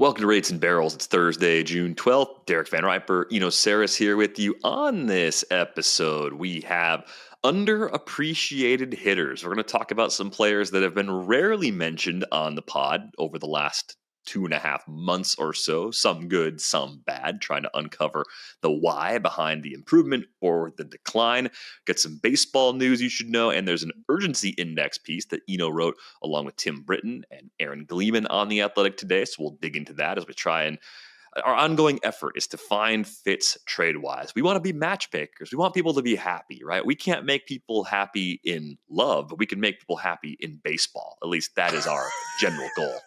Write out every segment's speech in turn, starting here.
Welcome to Rates and Barrels. It's Thursday, June 12th. Derek Van Riper, Eno Saris here with you. On this episode, we have underappreciated hitters. We're going to talk about some players that have been rarely mentioned on the pod over the last 2.5 months or so. Some good, some bad, trying to uncover the why behind the improvement or the decline. Get some baseball news you should know, and there's an urgency index piece that Eno wrote along with Tim Britton and Aaron Gleeman on The Athletic today. So we'll dig into that as we try and our ongoing effort is to find fits trade-wise. We want to be matchmakers. We want people to be happy, right? We can't make people happy in love, but we can make people happy in baseball. At least that is our general goal.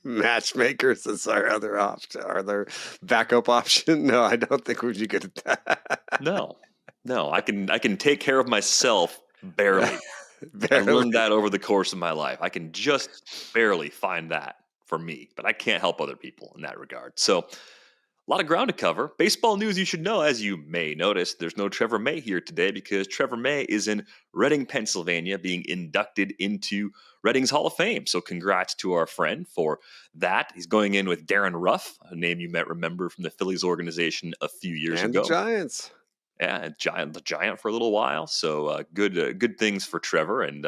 Matchmakers is our other option, our other backup option. No, I don't think we'd be good at that. No, I can take care of myself barely. I learned that over the course of my life. I can just barely find that for me, but I can't help other people in that regard. So a lot of ground to cover. Baseball news you should know, as you may notice, there's no Trevor May here today because Trevor May is in Reading, Pennsylvania, being inducted into Reading's Hall of Fame. So congrats to our friend for that. He's going in with Darren Ruff, a name you might remember from the Phillies organization a few years ago. And the Giants. Yeah, the Giant for a little while. So good things for Trevor and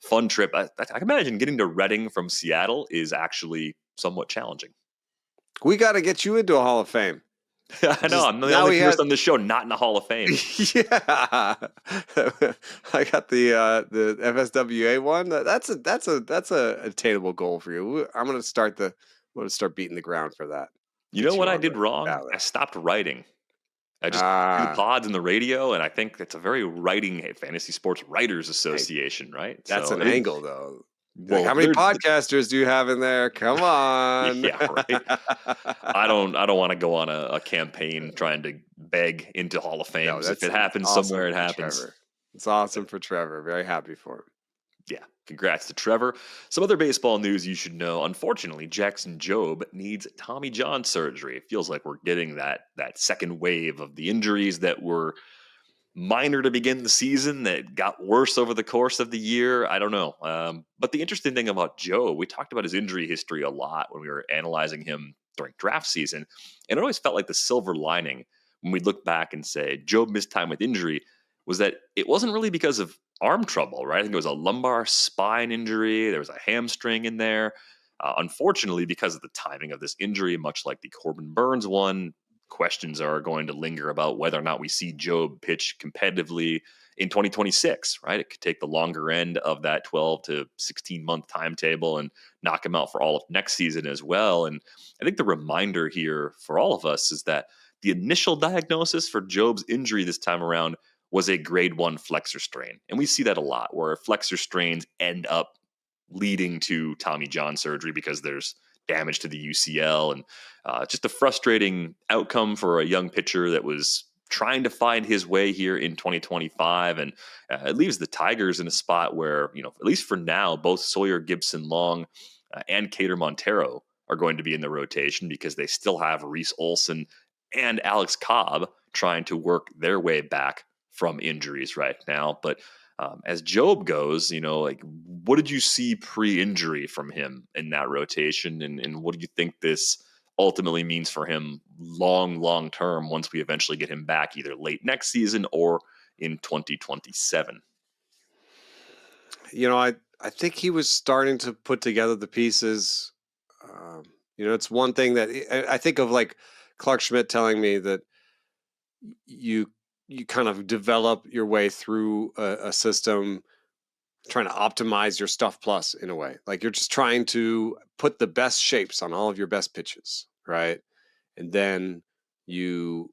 fun trip. I can imagine getting to Reading from Seattle is actually somewhat challenging. We got to get you into a Hall of Fame. I know. I'm the only person on the show not in the Hall of Fame. Yeah, I got the FSWA one. That's a attainable goal for you. I'm gonna start beating the ground for that. You know what I did wrong? Ballot. I stopped writing. I just do the pods and the radio, and I think it's a very writing Fantasy Sports Writers Association, right? That's an angle, though. Well, how many podcasters do you have in there? Come on. Yeah, right. I don't want to go on a campaign trying to beg into Hall of Fame. No, if it happens awesome somewhere, it happens. Trevor. It's awesome for Trevor. Very happy for him. Yeah, congrats to Trevor. Some other baseball news you should know. Unfortunately, Jackson Jobe needs Tommy John surgery. It feels like we're getting that second wave of the injuries that were minor to begin the season that got worse over the course of the year. I don't know. But the interesting thing about Joe, we talked about his injury history a lot when we were analyzing him during draft season. And it always felt like the silver lining when we look back and say Joe missed time with injury was that it wasn't really because of arm trouble, right? I think it was a lumbar spine injury. There was a hamstring in there. Unfortunately, because of the timing of this injury, much like the Corbin Burns one, questions are going to linger about whether or not we see Jobe pitch competitively in 2026, right? It could take the longer end of that 12 to 16 month timetable and knock him out for all of next season as well. And I think the reminder here for all of us is that the initial diagnosis for Jobe's injury this time around was a grade 1 flexor strain. And we see that a lot where flexor strains end up leading to Tommy John surgery because there's damage to the UCL and just a frustrating outcome for a young pitcher that was trying to find his way here in 2025. And it leaves the Tigers in a spot where, at least for now, both Sawyer Gibson-Long and Cater Montero are going to be in the rotation because they still have Reese Olson and Alex Cobb trying to work their way back from injuries right now. But as Jobe goes, what did you see pre-injury from him in that rotation? And what do you think this ultimately means for him long term once we eventually get him back either late next season or in 2027? I think he was starting to put together the pieces. It's one thing that I think of, like Clark Schmidt telling me that you kind of develop your way through a system, trying to optimize your stuff plus in a way. Like you're just trying to put the best shapes on all of your best pitches, right? And then you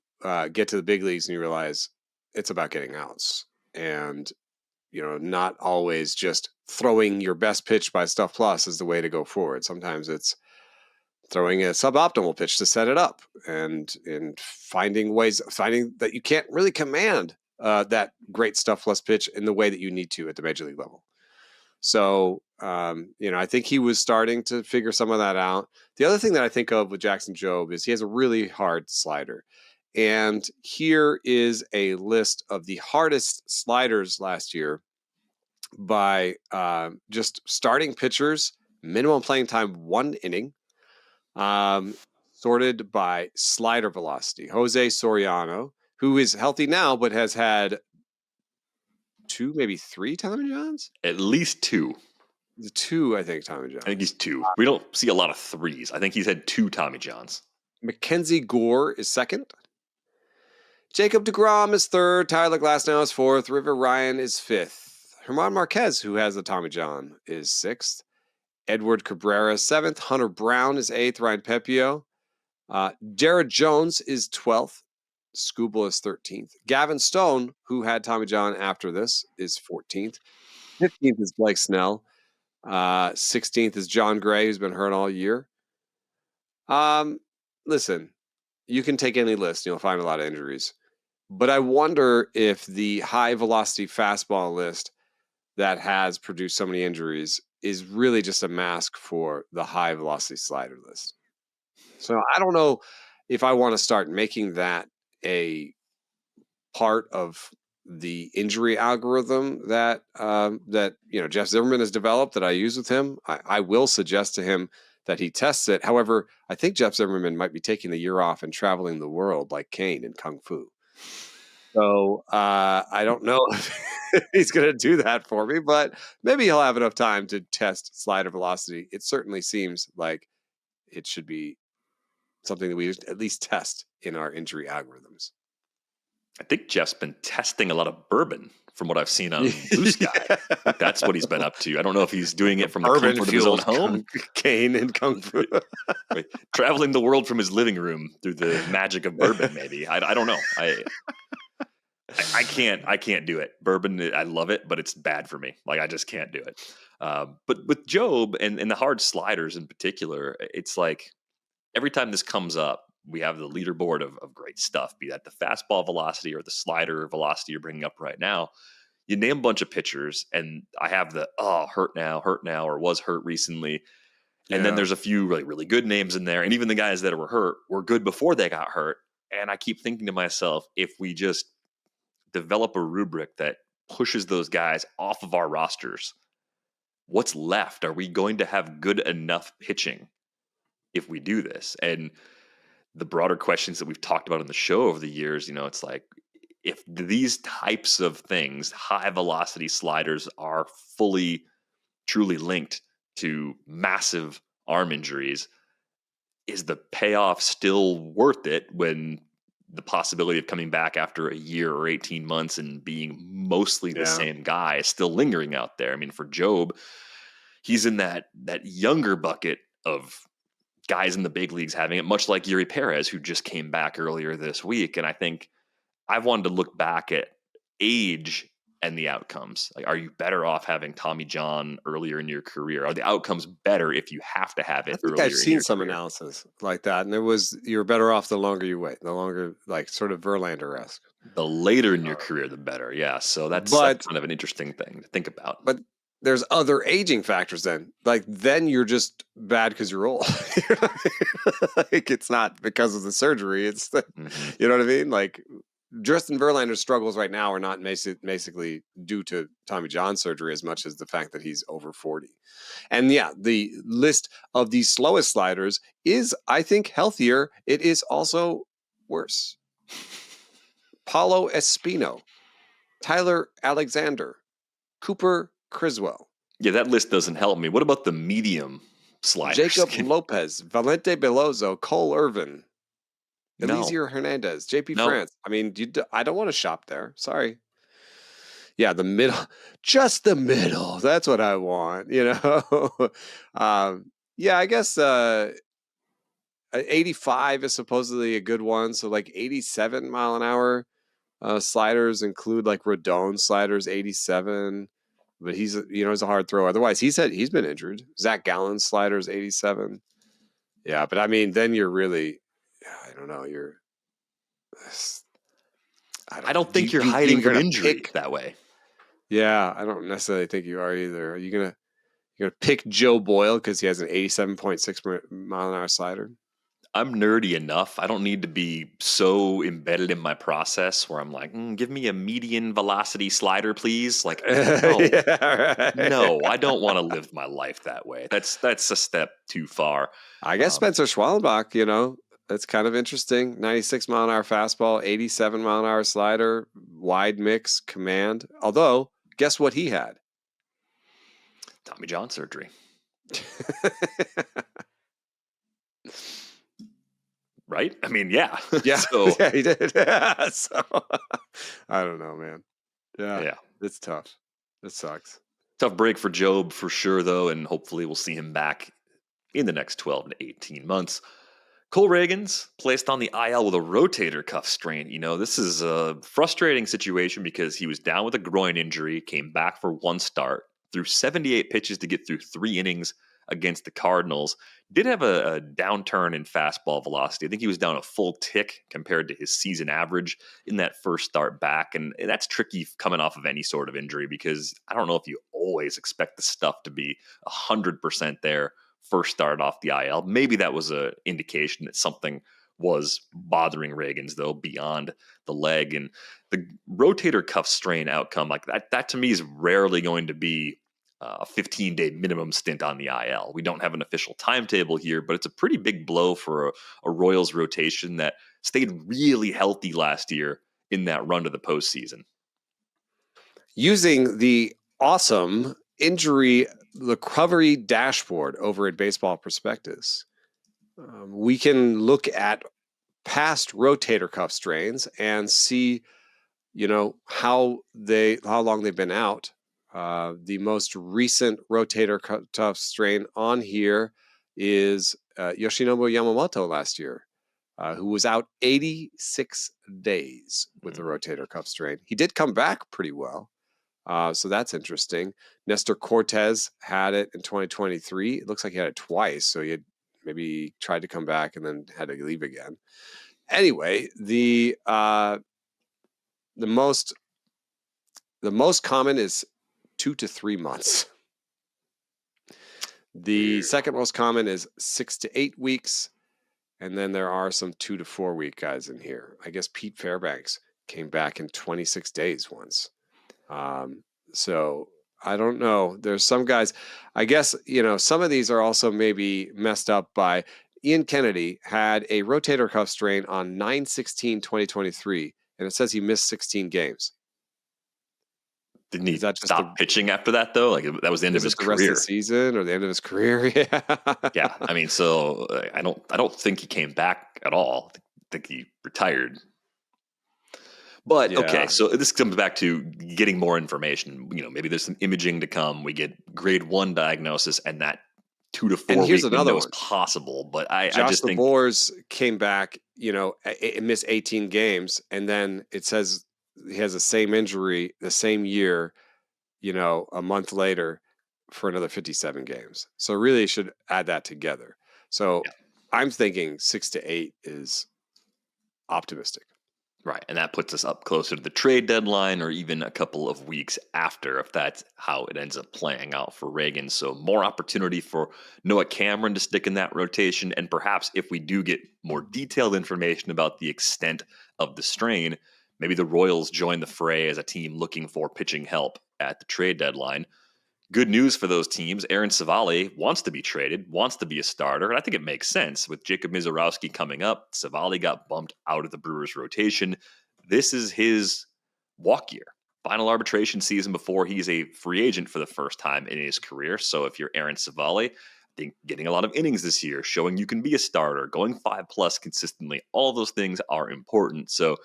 get to the big leagues and you realize it's about getting outs. And, not always just throwing your best pitch by stuff plus is the way to go forward. Sometimes it's throwing a suboptimal pitch to set it up and finding that you can't really command that great stuff plus pitch in the way that you need to at the major league level. So, I think he was starting to figure some of that out. The other thing that I think of with Jackson Jobe is he has a really hard slider. And here is a list of the hardest sliders last year by just starting pitchers, minimum playing time 1 inning, Sorted by slider velocity. Jose Soriano, who is healthy now, but has had 2, maybe 3 Tommy Johns? At least 2. The 2, I think, Tommy Johns. I think he's 2. We don't see a lot of 3s. I think he's had 2 Tommy Johns. Mackenzie Gore is second. Jacob deGrom is third. Tyler Glasnow is fourth. River Ryan is fifth. Herman Marquez, who has the Tommy John, is sixth. Edward Cabrera is seventh. Hunter Brown is eighth. Ryan Pepio. Jared Jones is 12th. Scooble is 13th. Gavin Stone, who had Tommy John after this, is 14th. 15th is Blake Snell. 16th is John Gray, who's been hurt all year. Listen, you can take any list, and you'll find a lot of injuries. But I wonder if the high velocity fastball list that has produced so many injuries is really just a mask for the high velocity slider list. So I don't know if I want to start making that a part of the injury algorithm that Jeff Zimmerman has developed that I use with him. I will suggest to him that he tests it. However, I think Jeff Zimmerman might be taking the year off and traveling the world like Kane in Kung Fu. So I don't know if he's going to do that for me, but maybe he'll have enough time to test slider velocity. It certainly seems like it should be something that we at least test in our injury algorithms. I think Jeff's been testing a lot of bourbon from what I've seen on Blue Sky. That's what he's been up to. I don't know if he's doing it from the comfort of his own home. Kane and Kung Fu. Right. Traveling the world from his living room through the magic of bourbon, maybe. I don't know. I can't do it. Bourbon, I love it, but it's bad for me. Like, I just can't do it. But with Jobe and the hard sliders in particular, it's like every time this comes up, we have the leaderboard of great stuff, be that the fastball velocity or the slider velocity you're bringing up right now. You name a bunch of pitchers, and I have the, hurt now, or was hurt recently. And then there's a few really, really good names in there. And even the guys that were hurt were good before they got hurt. And I keep thinking to myself, if we just develop a rubric that pushes those guys off of our rosters, what's left? Are we going to have good enough pitching if we do this? And the broader questions that we've talked about in the show over the years, it's like, if these types of things, high velocity sliders, are fully, truly linked to massive arm injuries, is the payoff still worth it when the possibility of coming back after a year or 18 months and being mostly the same guy is still lingering out there? I mean, for Jobe, he's in that younger bucket of guys in the big leagues having it, much like Yuri Perez, who just came back earlier this week. And I think I've wanted to look back at age and the outcomes. Like, are you better off having Tommy John earlier in your career? Are the outcomes better if you have to have it earlier? I've seen some analysis like that, and you're better off the longer you wait, the longer, like, sort of Verlander-esque. The later in your career, the better. Yeah. So that's kind of an interesting thing to think about. But there's other aging factors then. Like, then you're just bad because you're old. Like, it's not because of the surgery. It's you know what I mean? Like, Justin Verlander's struggles right now are not basically due to Tommy John surgery as much as the fact that he's over 40. And the list of the slowest sliders is, I think, healthier. It is also worse. Paulo Espino, Tyler Alexander, Cooper Criswell. Yeah, that list doesn't help me. What about the medium sliders? Jacob Lopez, Valente Belozo, Cole Irvin, Eliezer Hernandez, JP France. I mean, I don't want to shop there. Sorry. Yeah, the middle, just the middle. That's what I want, I guess 85 is supposedly a good one. So like 87 mile an hour sliders include like Rodon sliders, 87. But he's a hard thrower. Otherwise, he's been injured. Zach Gallen's sliders, 87. Yeah, but I mean, then you're really, I don't know. I don't think you're hiding from injury that way. Yeah, I don't necessarily think you are either. Are you gonna pick Joe Boyle because he has an 87.6 mile an hour slider? I'm nerdy enough. I don't need to be so embedded in my process where I'm like, give me a median velocity slider, please. Like, no, Yeah, right. no, I don't want to live my life that way. That's a step too far. I guess Um, Spencer Schwallenbach, that's kind of interesting. 96-mile-an-hour fastball, 87-mile-an-hour slider, wide mix, command. Although, guess what he had? Tommy John surgery, right? I mean, yeah. Yeah, So, yeah, he did. So, I don't know, man. Yeah, yeah, it's tough. It sucks. tough break for Job for sure, though, and hopefully we'll see him back in the next 12 to 18 months. Cole Ragans placed on the IL with a rotator cuff strain. This is a frustrating situation because he was down with a groin injury, came back for one start, threw 78 pitches to get through 3 innings against the Cardinals. Did have a downturn in fastball velocity. I think he was down a full tick compared to his season average in that first start back. And that's tricky coming off of any sort of injury because I don't know if you always expect the stuff to be 100% there first start off the IL. Maybe that was an indication that something was bothering Ragans, though, beyond the leg. And the rotator cuff strain outcome, like that to me is rarely going to be a 15-day minimum stint on the IL. We don't have an official timetable here, but it's a pretty big blow for a Royals rotation that stayed really healthy last year in that run to the postseason. Using the awesome injury recovery dashboard over at Baseball Prospectus, we can look at past rotator cuff strains and see, how long they've been out. The most recent rotator cuff strain on here is Yoshinobu Yamamoto last year, who was out 86 days with the rotator cuff strain. He did come back pretty well. So that's interesting. Nestor Cortez had it in 2023. It looks like he had it twice. So he had maybe tried to come back and then had to leave again. Anyway, the most common is 2 to 3 months. The second most common is 6 to 8 weeks. And then there are some 2 to 4 week guys in here. I guess Pete Fairbanks came back in 26 days once. So I don't know. There's some guys, I guess, some of these are also maybe messed up by Ian Kennedy had a rotator cuff strain on 9/16/2023, and it says he missed 16 games. Didn't he Is that just stop pitching after that, though? Like, that was the end of is his it the rest of the career. season or the end of his career? Yeah. Yeah, I mean, so I don't think he came back at all. I think he retired. But okay, Yeah. so this comes back to getting more information. Maybe there's some imaging to come. We get grade 1 diagnosis, and that 2 to And 4 here's week another window is one. possible. But I Josh just think, Labors came back, and missed 18 games, and then it says he has the same injury the same year, a month later for another 57 games. So really should add that together. So yeah, I'm thinking 6 to 8 is optimistic. right, and that puts us up closer to the trade deadline, or even a couple of weeks after, if that's how it ends up playing out for Reagan. So more opportunity for Noah Cameron to stick in that rotation, and perhaps if we do get more detailed information about the extent of the strain, maybe the Royals join the fray as a team looking for pitching help at the trade deadline. Good news for those teams. Aaron Civale wants to be traded, wants to be a starter, and I think it makes sense. With Jacob Mizorowski coming up, Civale got bumped out of the Brewers' rotation. This is his walk year, final arbitration season before he's a free agent for the first time in his career. So if you're Aaron Civale, I think getting a lot of innings this year, showing you can be a starter, going 5+ consistently, all of those things are important. So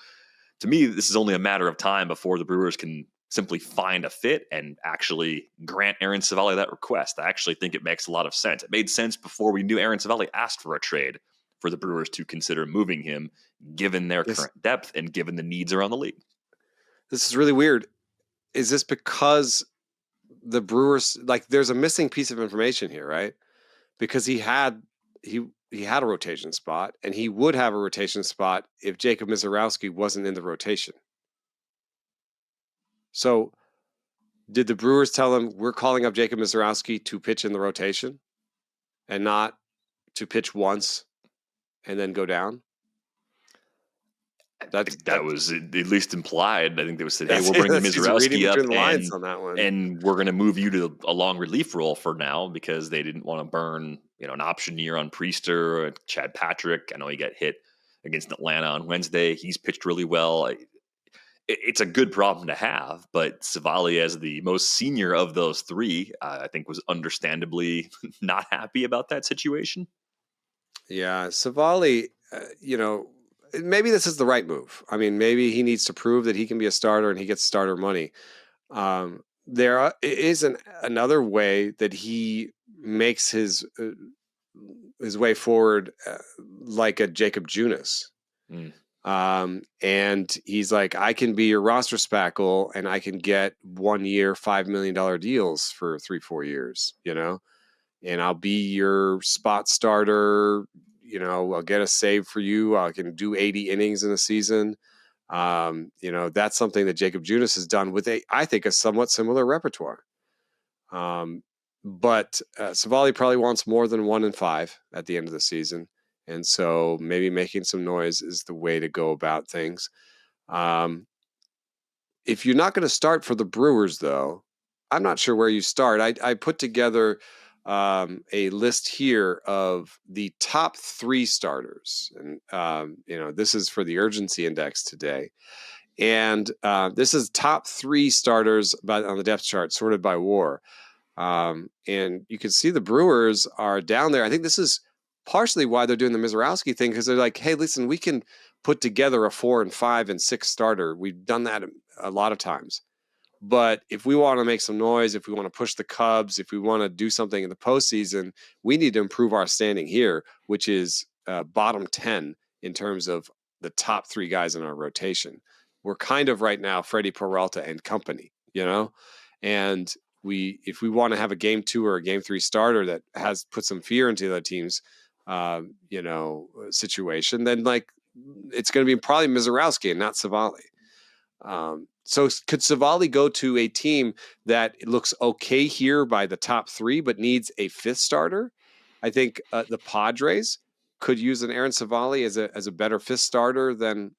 to me, this is only a matter of time before the Brewers can simply find a fit and actually grant Aaron Civale that request. I actually think it makes a lot of sense. It made sense before we knew Aaron Civale asked for a trade for the Brewers to consider moving him, given their This current depth and given the needs around the league. this is really weird. Is this because the Brewers, like, there's a missing piece of information here, right? Because he had a rotation spot, and he would have a rotation spot if Jacob Mizorowski wasn't in the rotation. So did the Brewers tell him we're calling up Jacob Mizorowski to pitch in the rotation and not to pitch once and then go down? I That's think that was at least implied. I think they was said, "Hey, that's we're bringing that's he's reading Mizraowski up, between the lines on that one. and we're going to move you to a long relief role for now because they didn't want to burn, an option year on Priester or Chad Patrick. I know he got hit against Atlanta on Wednesday. He's pitched really well. It's a good problem to have, but Civale, as the most senior of those three, I think was understandably not happy about that situation. Yeah, Civale, maybe this is the right move. I mean, maybe he needs to prove that he can be a starter and he gets starter money. Is another way that he makes his way forward, like a Jacob Junis. Mm. And he's like, I can be your roster spackle and I can get 1 year, $5 million deals for 3-4 years, and I'll be your spot starter. I'll get a save for you. I can do 80 innings in a season. That's something that Jacob Junis has done with I think a somewhat similar repertoire. But Civale probably wants more than 1 and 5 at the end of the season. And so maybe making some noise is the way to go about things. If you're not going to start for the Brewers, though, I'm not sure where you start. I put together a list here of the top 3 starters. And, this is for the urgency index today. And this is top 3 starters on the depth chart sorted by WAR. And you can see the Brewers are down there. I think this is partially why they're doing the Mizraowski thing, because they're like, hey, listen, we can put together a 4 and 5 and 6 starter. We've done that a lot of times. But if we want to make some noise, if we want to push the Cubs, if we want to do something in the postseason, we need to improve our standing here, which is bottom 10 in terms of the top 3 guys in our rotation. We're kind of right now Freddie Peralta and company, and if we want to have a game 2 or a game 3 starter that has put some fear into the team's situation, then it's going to be probably Mizraowski and not Civale. So could Civale go to a team that looks okay here by the top 3 but needs a 5th starter? I think the Padres could use an Aaron Civale as a better 5th starter than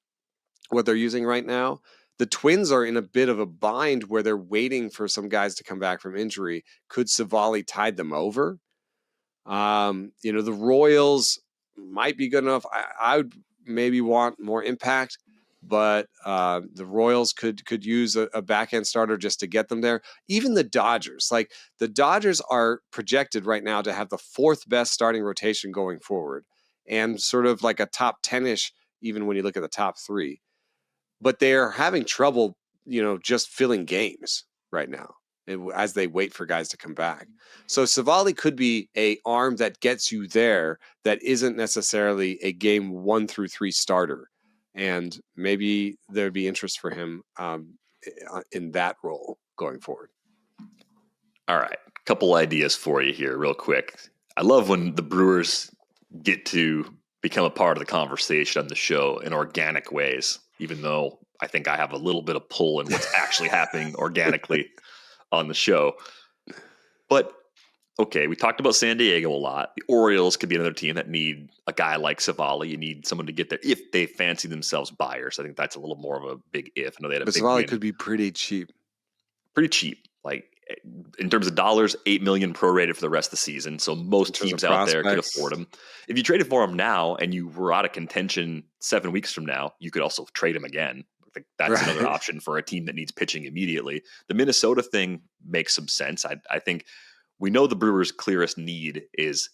what they're using right now. The Twins are in a bit of a bind where they're waiting for some guys to come back from injury. Could Civale tide them over? The Royals might be good enough. I would maybe want more impact, but the Royals could use a back end starter just to get them there. Even the Dodgers, the Dodgers are projected right now to have the 4th best starting rotation going forward, and sort of like a top 10ish, even when you look at the top 3. But they're having trouble, just filling games right now as they wait for guys to come back. So Civale could be a arm that gets you there that isn't necessarily a game 1 through 3 starter. And maybe there'd be interest for him in that role going forward. All right. A couple ideas for you here real quick. I love when the Brewers get to become a part of the conversation on the show in organic ways, even though I think I have a little bit of pull in what's actually happening organically on the show. But okay, we talked about San Diego a lot. The Orioles could be another team that need a guy like Civale. You need someone to get there if they fancy themselves buyers. I think that's a little more of a big if. I know they had a big Civale win. could be pretty cheap. Pretty cheap. In terms of dollars, $8 million prorated for the rest of the season. So most teams out there could afford him. If you traded for him now and you were out of contention 7 weeks from now, you could also trade him again. I think that's another option for a team that needs pitching immediately. The Minnesota thing makes some sense. I think we know the Brewers' clearest need is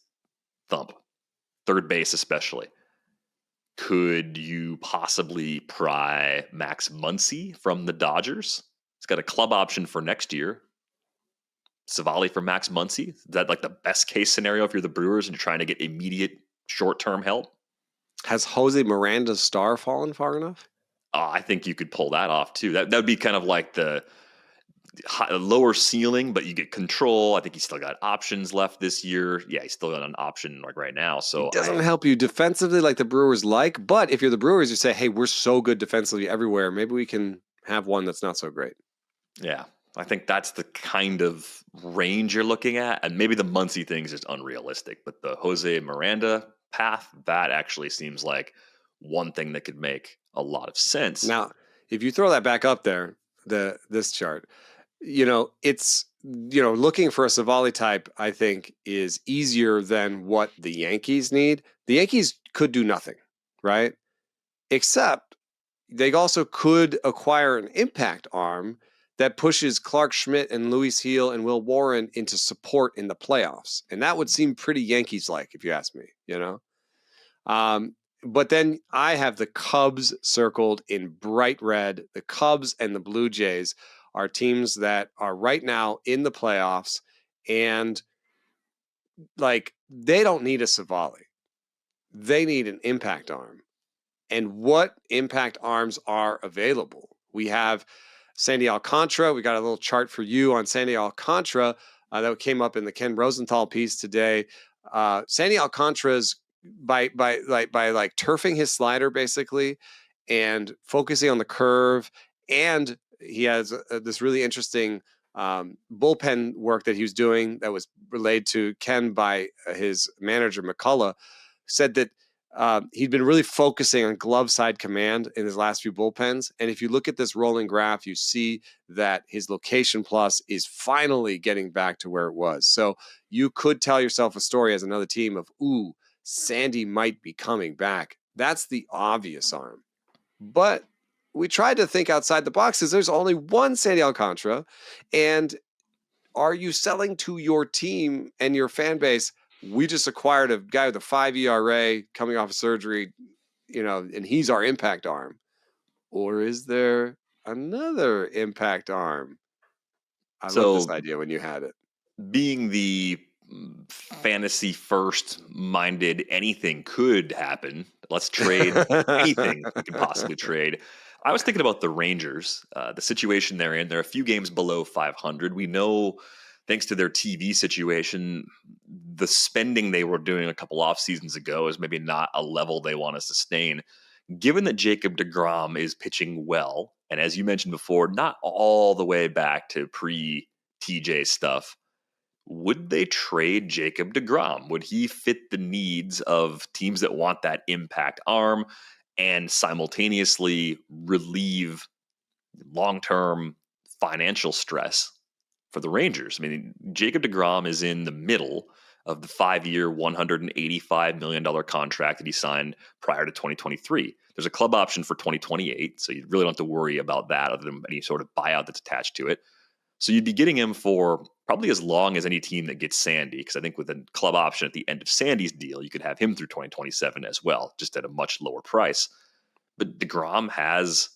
thump, third base especially. Could you possibly pry Max Muncy from the Dodgers? He's got a club option for next year. Civale for Max Muncy? Is that the best case scenario if you're the Brewers and you're trying to get immediate short-term help? Has Jose Miranda's star fallen far enough? I think you could pull that off too. That would be kind of like the lower ceiling, but you get control. I think he's still got options left this year. Yeah, he's still got an option right now. So it doesn't help you defensively like the Brewers like, but if you're the Brewers, you say, hey, we're so good defensively everywhere. Maybe we can have one that's not so great. Yeah, I think that's the kind of range you're looking at. And maybe the Muncy thing is just unrealistic, but the Jose Miranda path, that actually seems like one thing that could make a lot of sense. Now, if you throw that back up there, this chart, it's looking for a Civale type, I think, is easier than what the Yankees need. The Yankees could do nothing, right? Except they also could acquire an impact arm that pushes Clark Schmidt and Luis Heel and Will Warren into support in the playoffs. And that would seem pretty Yankees like, if you ask me. Um, but then I have the Cubs circled in bright red. The Cubs and the Blue Jays are teams that are right now in the playoffs, and like they don't need a Civale. They need an impact arm. And what impact arms are available? We have Sandy Alcantara. We got a little chart for you on Sandy Alcantara that came up in the Ken Rosenthal piece today. Sandy Alcantara's by turfing his slider basically and focusing on the curve, and he has this really interesting bullpen work that he was doing that was relayed to Ken by his manager McCullough, said that he'd been really focusing on glove side command in his last few bullpens. And if you look at this rolling graph, you see that his location plus is finally getting back to where it was. So you could tell yourself a story as another team of, ooh, Sandy might be coming back. That's the obvious arm. But we tried to think outside the box because there's only one Sandy Alcantara. And are you selling to your team and your fan base? We just acquired a guy with a 5 ERA coming off of surgery, and he's our impact arm. Or is there another impact arm? I love this idea when you had it. Being the fantasy first minded, anything could happen. Let's trade anything we can possibly trade. I was thinking about the Rangers, the situation they're in. They're a few games below 500. We know, thanks to their TV situation, the spending they were doing a couple off seasons ago is maybe not a level they want to sustain. Given that Jacob deGrom is pitching well, and as you mentioned before, not all the way back to pre TJ stuff, would they trade Jacob deGrom? Would he fit the needs of teams that want that impact arm and simultaneously relieve long-term financial stress for the Rangers? I mean, Jacob deGrom is in the middle of the 5-year, $185 million contract that he signed prior to 2023. There's a club option for 2028, so you really don't have to worry about that other than any sort of buyout that's attached to it. So you'd be getting him for probably as long as any team that gets Sandy, because I think with a club option at the end of Sandy's deal, you could have him through 2027 as well, just at a much lower price. But deGrom has,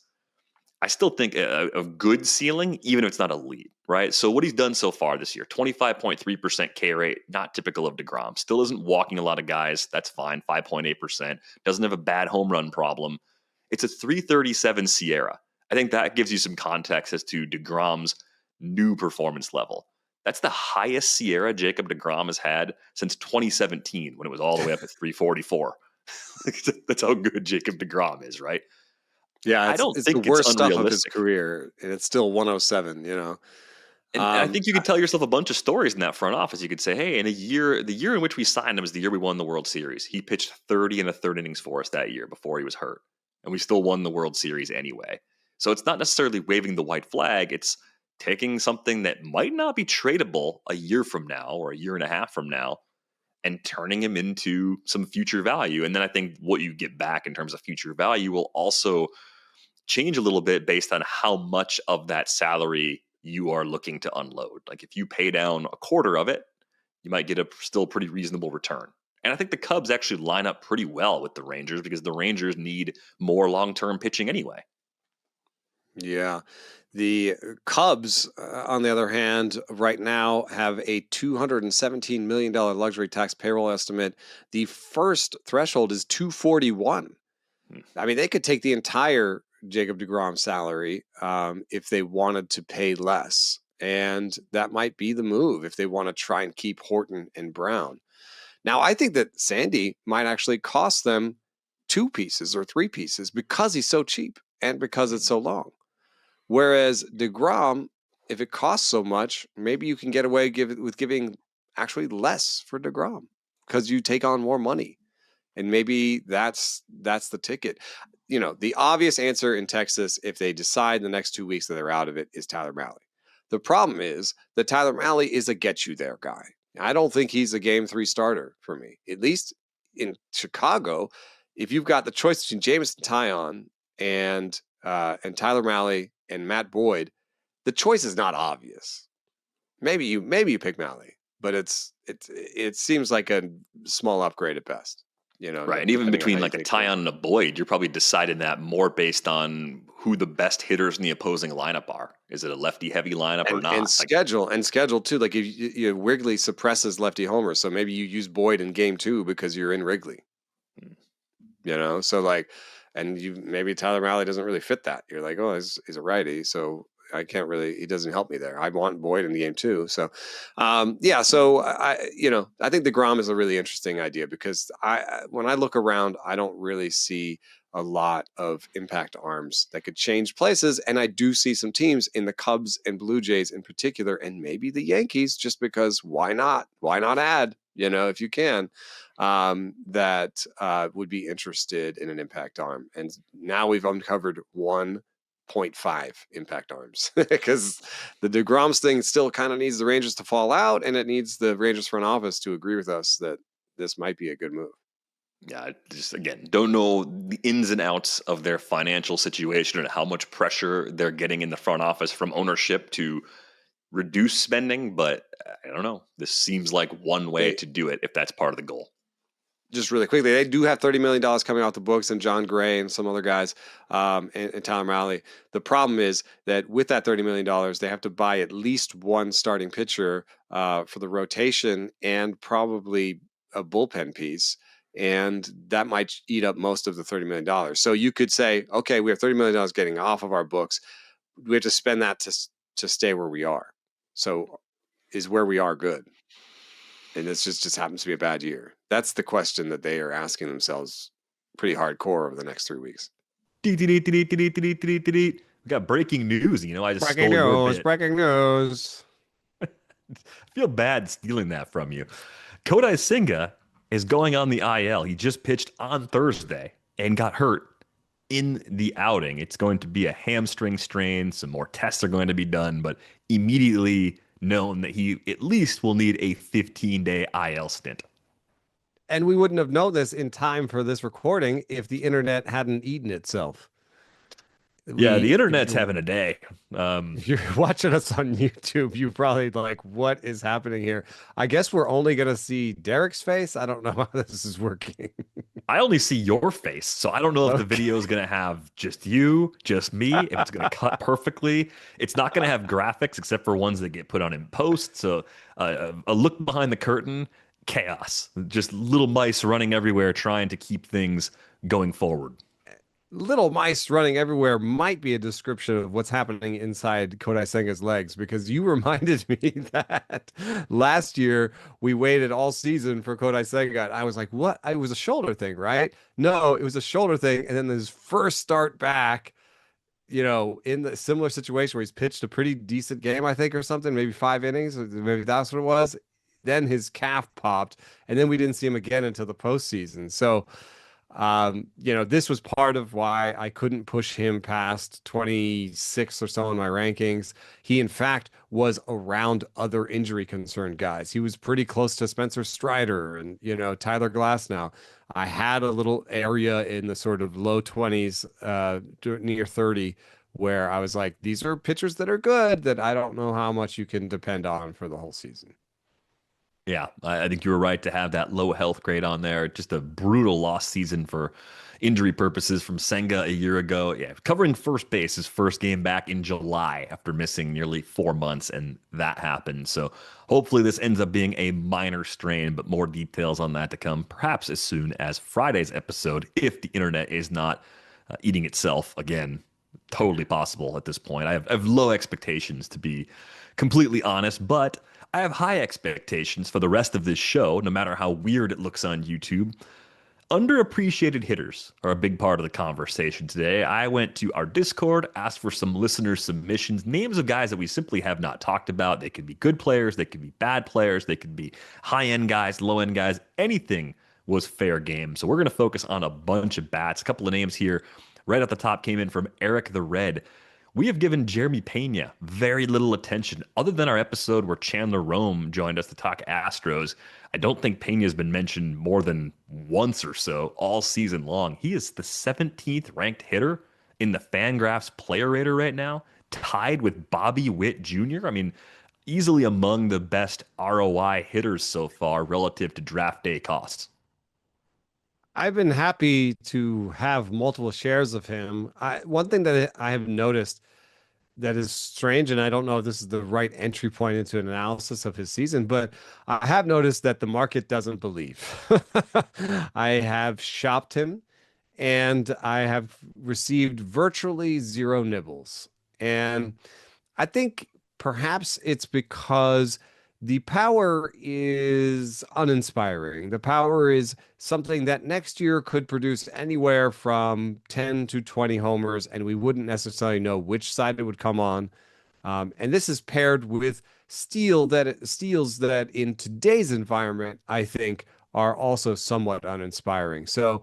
I still think, a good ceiling, even if it's not elite, right? So what he's done so far this year, 25.3% K rate, not typical of deGrom. Still isn't walking a lot of guys. That's fine, 5.8%. Doesn't have a bad home run problem. It's a 337 Sierra. I think that gives you some context as to deGrom's new performance level. That's the highest Sierra Jacob deGrom has had since 2017, when it was all the way up at 344. That's how good Jacob deGrom is, right? Yeah, I don't it's the think it's worst stuff of his unrealistic. career, and it's still 107. And I think you could tell yourself a bunch of stories in that front office. You could say, hey, the year in which we signed him is the year we won the World Series. He pitched 30 and a third innings for us that year before he was hurt. And we still won the World Series anyway. So it's not necessarily waving the white flag. It's taking something that might not be tradable a year from now or a year and a half from now and turning him into some future value. And then I think what you get back in terms of future value will also change a little bit based on how much of that salary you are looking to unload. Like if you pay down a quarter of it, you might get a still pretty reasonable return. And I think the Cubs actually line up pretty well with the Rangers because the Rangers need more long-term pitching anyway. Yeah. The Cubs, on the other hand, right now have a $217 million luxury tax payroll estimate. The first threshold is 241. I mean, they could take the entire Jacob deGrom salary if they wanted to pay less. And that might be the move if they want to try and keep Horton and Brown. Now, I think that Sandy might actually cost them 2 pieces or 3 pieces because he's so cheap and because it's so long. Whereas deGrom, if it costs so much, maybe you can get away with giving actually less for deGrom because you take on more money. And maybe that's the ticket. The obvious answer in Texas, if they decide the next 2 weeks that they're out of it, is Tyler Mahle. The problem is that Tyler Mahle is a get you there guy. I don't think he's a game 3 starter for me. At least in Chicago, if you've got the choice between Jameson Taillon and Tyler Mahle and Matt Boyd, the choice is not obvious. Maybe you pick Mahle, but it seems like a small upgrade at best. Right. And even between like a Taillon and a Boyd, you're probably deciding that more based on who the best hitters in the opposing lineup are. Is it a lefty heavy lineup or not? And schedule too. Like if Wrigley suppresses lefty homers, so maybe you use Boyd in game 2 because you're in Wrigley. So like, and maybe Tyler Mahle doesn't really fit that. You're like, oh, he's a righty, so I can't really. He doesn't help me there. I want Boyd in the game too. So, So I think the Grom is a really interesting idea because when I look around, I don't really see a lot of impact arms that could change places, and I do see some teams in the Cubs and Blue Jays in particular, and maybe the Yankees, just because why not? Why not add? If you can, that would be interested in an impact arm, and now we've uncovered 1.5 impact arms because the DeGrom's thing still kind of needs the Rangers to fall out, and it needs the Rangers front office to agree with us that this might be a good move. Yeah, I just again don't know the ins and outs of their financial situation and how much pressure they're getting in the front office from ownership to reduce spending, but I don't know. This seems like one way to do it if that's part of the goal. Just really quickly, they do have $30 million coming off the books, and John Gray and some other guys, and Tyler Mahle. The problem is that with that $30 million, they have to buy at least one starting pitcher for the rotation and probably a bullpen piece, and that might eat up most of the $30 million. So you could say, okay, we have $30 million getting off of our books. We have to spend that to stay where we are. So is where we are good? And this just happens to be a bad year. That's the question that they are asking themselves pretty hardcore over the next 3 weeks. We got breaking news. I just breaking news. I feel bad stealing that from you. Kodai Senga is going on the IL. He just pitched on Thursday and got hurt in the outing. It's going to be a hamstring strain. Some more tests are going to be done, but immediately known that he at least will need a 15-day IL stint. And we wouldn't have known this in time for this recording if the internet hadn't eaten itself. Yeah, the internet's having a day. If you're watching us on YouTube, you probably like, what is happening here? I guess we're only going to see Derek's face. I don't know how this is working. I only see your face, so I don't know if the video is going to have just you, just me, if it's going to cut perfectly. It's not going to have graphics except for ones that get put on in post. So a look behind the curtain, chaos. Just little mice running everywhere trying to keep things going forward. Little mice running everywhere might be a description of what's happening inside Kodai Senga's legs, because you reminded me that last year we waited all season for Kodai Senga. I was like, what? It was a shoulder thing, right? No, it was a shoulder thing. And then his first start back, in the similar situation where he's pitched a pretty decent game, I think, or something, maybe 5 innings, maybe that's what it was. Then his calf popped, and then we didn't see him again until the postseason. So, this was part of why I couldn't push him past 26 or so in my rankings. He, in fact, was around other injury concerned guys. He was pretty close to Spencer Strider and, Tyler Glasnow. I had a little area in the sort of low 20s, near 30, where I was like, these are pitchers that are good that I don't know how much you can depend on for the whole season. Yeah, I think you were right to have that low health grade on there. Just a brutal lost season for injury purposes from Senga a year ago. Yeah, covering first base, his first game back in July after missing nearly 4 months, and that happened. So hopefully this ends up being a minor strain, but more details on that to come, perhaps as soon as Friday's episode, if the internet is not eating itself again. Totally possible at this point. I have low expectations, to be completely honest, but I have high expectations for the rest of this show, no matter how weird it looks on YouTube. Underappreciated hitters are a big part of the conversation today. I went to our Discord, asked for some listener submissions, names of guys that we simply have not talked about. They could be good players, they could be bad players, they could be high-end guys, low-end guys, anything was fair game. So we're going to focus on a bunch of bats. A couple of names here right at the top came in from Eric the Red. We have given Jeremy Peña very little attention, other than our episode where Chandler Rome joined us to talk Astros. I don't think Peña has been mentioned more than once or so all season long. He is the 17th ranked hitter in the Fangraphs player rater right now, tied with Bobby Witt Jr. I mean, easily among the best ROI hitters so far relative to draft day costs. I've been happy to have multiple shares of him. One thing that I have noticed that is strange, and I don't know if this is the right entry point into an analysis of his season, but I have noticed that the market doesn't believe. I have shopped him and I have received virtually zero nibbles. And I think perhaps it's because the power is uninspiring. The power is something that next year could produce anywhere from 10 to 20 homers, and we wouldn't necessarily know which side it would come on. And this is paired with steals that in today's environment, I think, are also somewhat uninspiring. So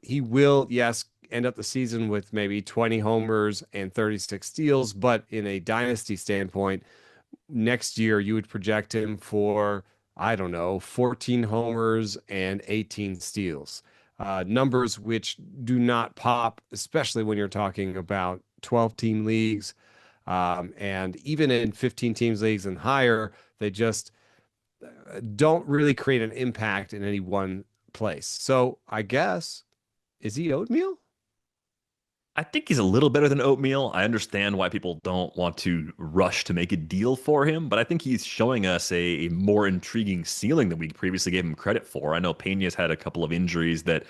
he will, yes, end up the season with maybe 20 homers and 36 steals, but in a dynasty standpoint, next year you would project him for, I don't know, 14 homers and 18 steals. Numbers which do not pop, especially when you're talking about 12-team leagues. And even in 15 teams leagues and higher, they just don't really create an impact in any one place. So I guess, is he oatmeal? I think he's a little better than oatmeal. I understand why people don't want to rush to make a deal for him, but I think he's showing us a more intriguing ceiling than we previously gave him credit for. I know Peña's had a couple of injuries that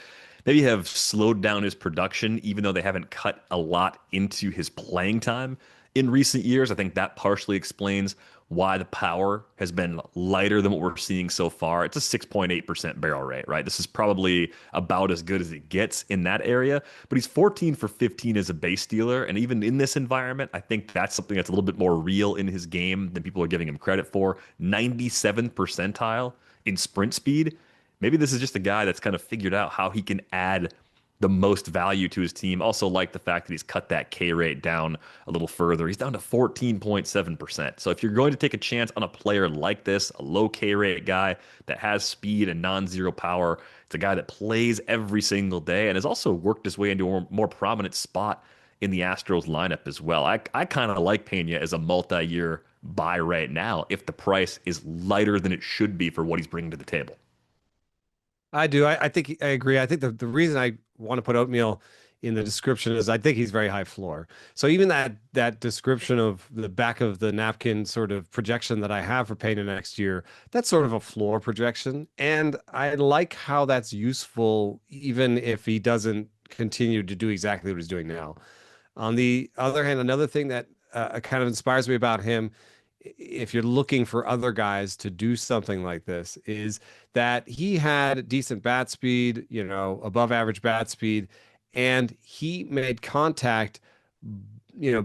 maybe have slowed down his production, even though they haven't cut a lot into his playing time in recent years. I think that partially explains why the power has been lighter than what we're seeing so far. It's a 6.8% barrel rate, right? This is probably about as good as it gets in that area, but he's 14 for 15 as a base stealer. And even in this environment, I think that's something that's a little bit more real in his game than people are giving him credit for. 97th percentile in sprint speed. Maybe this is just a guy that's kind of figured out how he can add the most value to his team. Also like the fact that he's cut that K rate down a little further. He's down to 14.7%. So if you're going to take a chance on a player like this, a low K rate guy that has speed and non-zero power, it's a guy that plays every single day and has also worked his way into a more prominent spot in the Astros lineup as well. I kind of like Peña as a multi-year buy right now if the price is lighter than it should be for what he's bringing to the table. I do. I think I agree. I think the reason I want to put oatmeal in the description is I think he's very high floor. So even that description of the back of the napkin sort of projection that I have for Peña next year, that's sort of a floor projection. And I like how that's useful, even if he doesn't continue to do exactly what he's doing now. On the other hand, another thing that kind of inspires me about him, if you're looking for other guys to do something like this, is that he had decent bat speed, above average bat speed, and he made contact,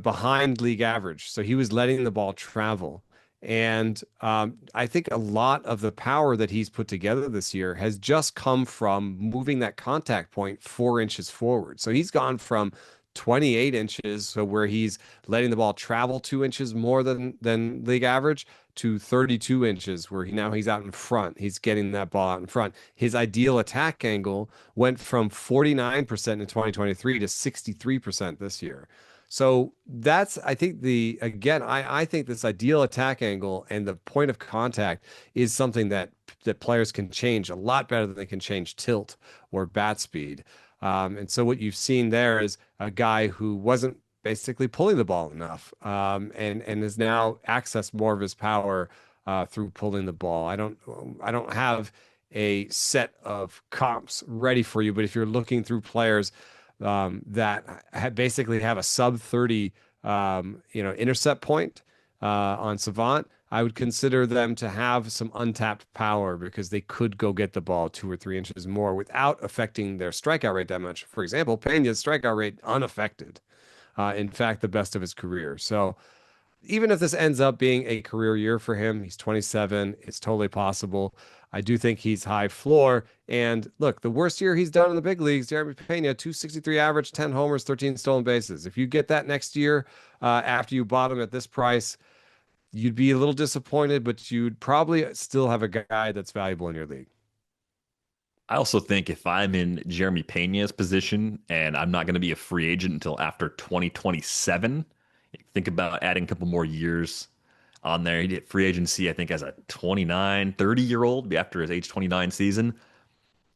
behind league average. So he was letting the ball travel. And I think a lot of the power that he's put together this year has just come from moving that contact point 4 inches forward. So he's gone from 28 inches, so where he's letting the ball travel 2 inches more than league average, to 32 inches, where he's out in front. He's getting that ball out in front. His ideal attack angle went from 49% in 2023 to 63% this year. So that's, I think I think this ideal attack angle and the point of contact is something that players can change a lot better than they can change tilt or bat speed. And so what you've seen there is a guy who wasn't basically pulling the ball enough, and has now accessed more of his power through pulling the ball. I don't have a set of comps ready for you, but if you're looking through players that basically have a sub 30 intercept point on Savant, I would consider them to have some untapped power because they could go get the ball 2 or 3 inches more without affecting their strikeout rate that much. For example, Peña's strikeout rate unaffected. In fact, the best of his career. So even if this ends up being a career year for him, he's 27. It's totally possible. I do think he's high floor. And look, the worst year he's done in the big leagues, Jeremy Peña, 263 average, 10 homers, 13 stolen bases. If you get that next year after you bought him at this price, you'd be a little disappointed, but you'd probably still have a guy that's valuable in your league. I also think if I'm in Jeremy Peña's position and I'm not going to be a free agent until after 2027, think about adding a couple more years on there. He did free agency, I think, as a 29, 30-year-old after his age 29 season.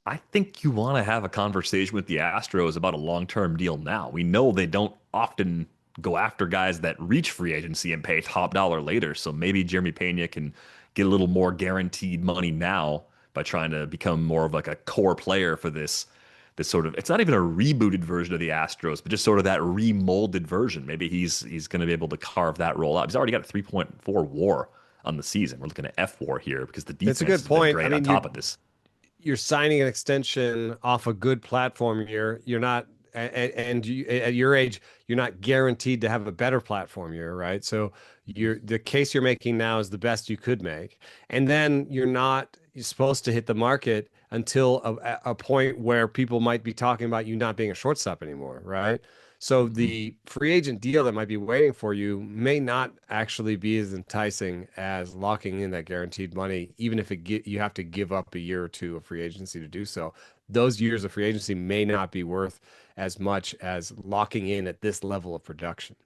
I think you want to have a conversation with the Astros about a long-term deal now. We know they don't often go after guys that reach free agency and pay top dollar later. So maybe Jeremy Peña can get a little more guaranteed money now by trying to become more of like a core player for this sort of, it's not even a rebooted version of the Astros, but just sort of that remolded version. Maybe he's going to be able to carve that role out. He's already got a 3.4 WAR on the season. We're looking at F WAR here because the defense It's a good has been point. great I mean, on top of this. you're signing an extension off a good platform year. You're not, and you, at your age, you're not guaranteed to have a better platform year, right? So the case you're making now is the best you could make, and then you're supposed to hit the market until a point where people might be talking about you not being a shortstop anymore, right? So the free agent deal that might be waiting for you may not actually be as enticing as locking in that guaranteed money, even if you have to give up a year or two of free agency to do so. Those years of free agency may not be worth as much as locking in at this level of production.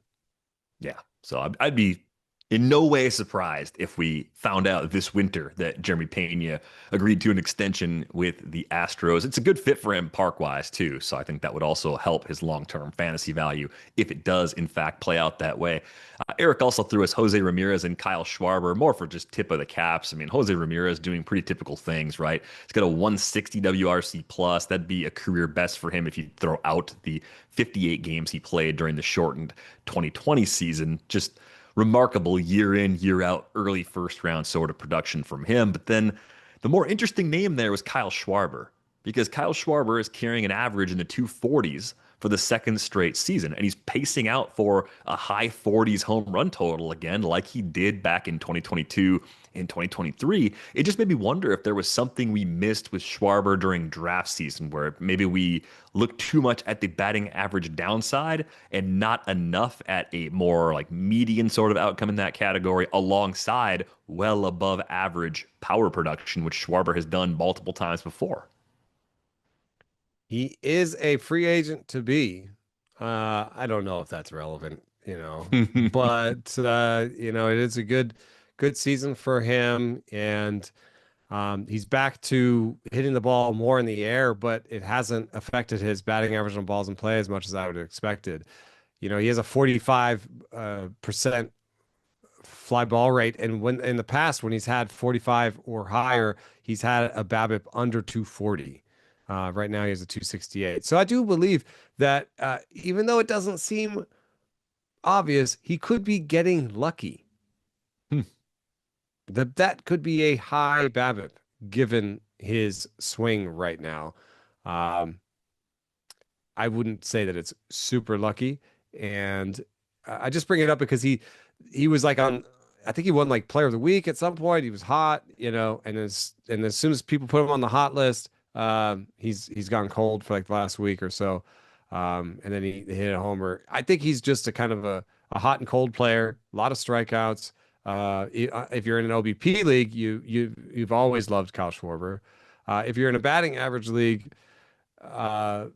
Yeah. So I'd be in no way surprised if we found out this winter that Jeremy Peña agreed to an extension with the Astros. It's a good fit for him park-wise, too. So I think that would also help his long-term fantasy value if it does, in fact, play out that way. Eric also threw us Jose Ramirez and Kyle Schwarber, more for just tip of the caps. I mean, Jose Ramirez doing pretty typical things, right? He's got a 160 WRC plus. That'd be a career best for him if you throw out the 58 games he played during the shortened 2020 season. Just remarkable year in, year out, early first round sort of production from him. But then the more interesting name there was Kyle Schwarber, because Kyle Schwarber is carrying an average in the 240s for the second straight season, and he's pacing out for a high 40s home run total again, like he did back in 2022 and 2023. It just made me wonder if there was something we missed with Schwarber during draft season, where maybe we looked too much at the batting average downside and not enough at a more like median sort of outcome in that category, alongside well above average power production, which Schwarber has done multiple times before. He is a free agent to be. I don't know if that's relevant, but it is a good season for him, and he's back to hitting the ball more in the air, but it hasn't affected his batting average on balls in play as much as I would have expected. He has a 45% fly ball rate, and when in the past when he's had 45 or higher, he's had a BABIP under 240. Right now he has a 268. So I do believe that even though it doesn't seem obvious, he could be getting lucky. That could be a high BABIP given his swing right now. I wouldn't say that it's super lucky, and I just bring it up because he was like I think he won like Player of the Week at some point. He was hot, and as soon as people put him on the hot list, he's gone cold for like the last week or so. And then he hit a homer. I think he's just a kind of a hot and cold player, a lot of strikeouts. If you're in an OBP league, you've always loved Kyle Schwarber. If you're in a batting average league, buy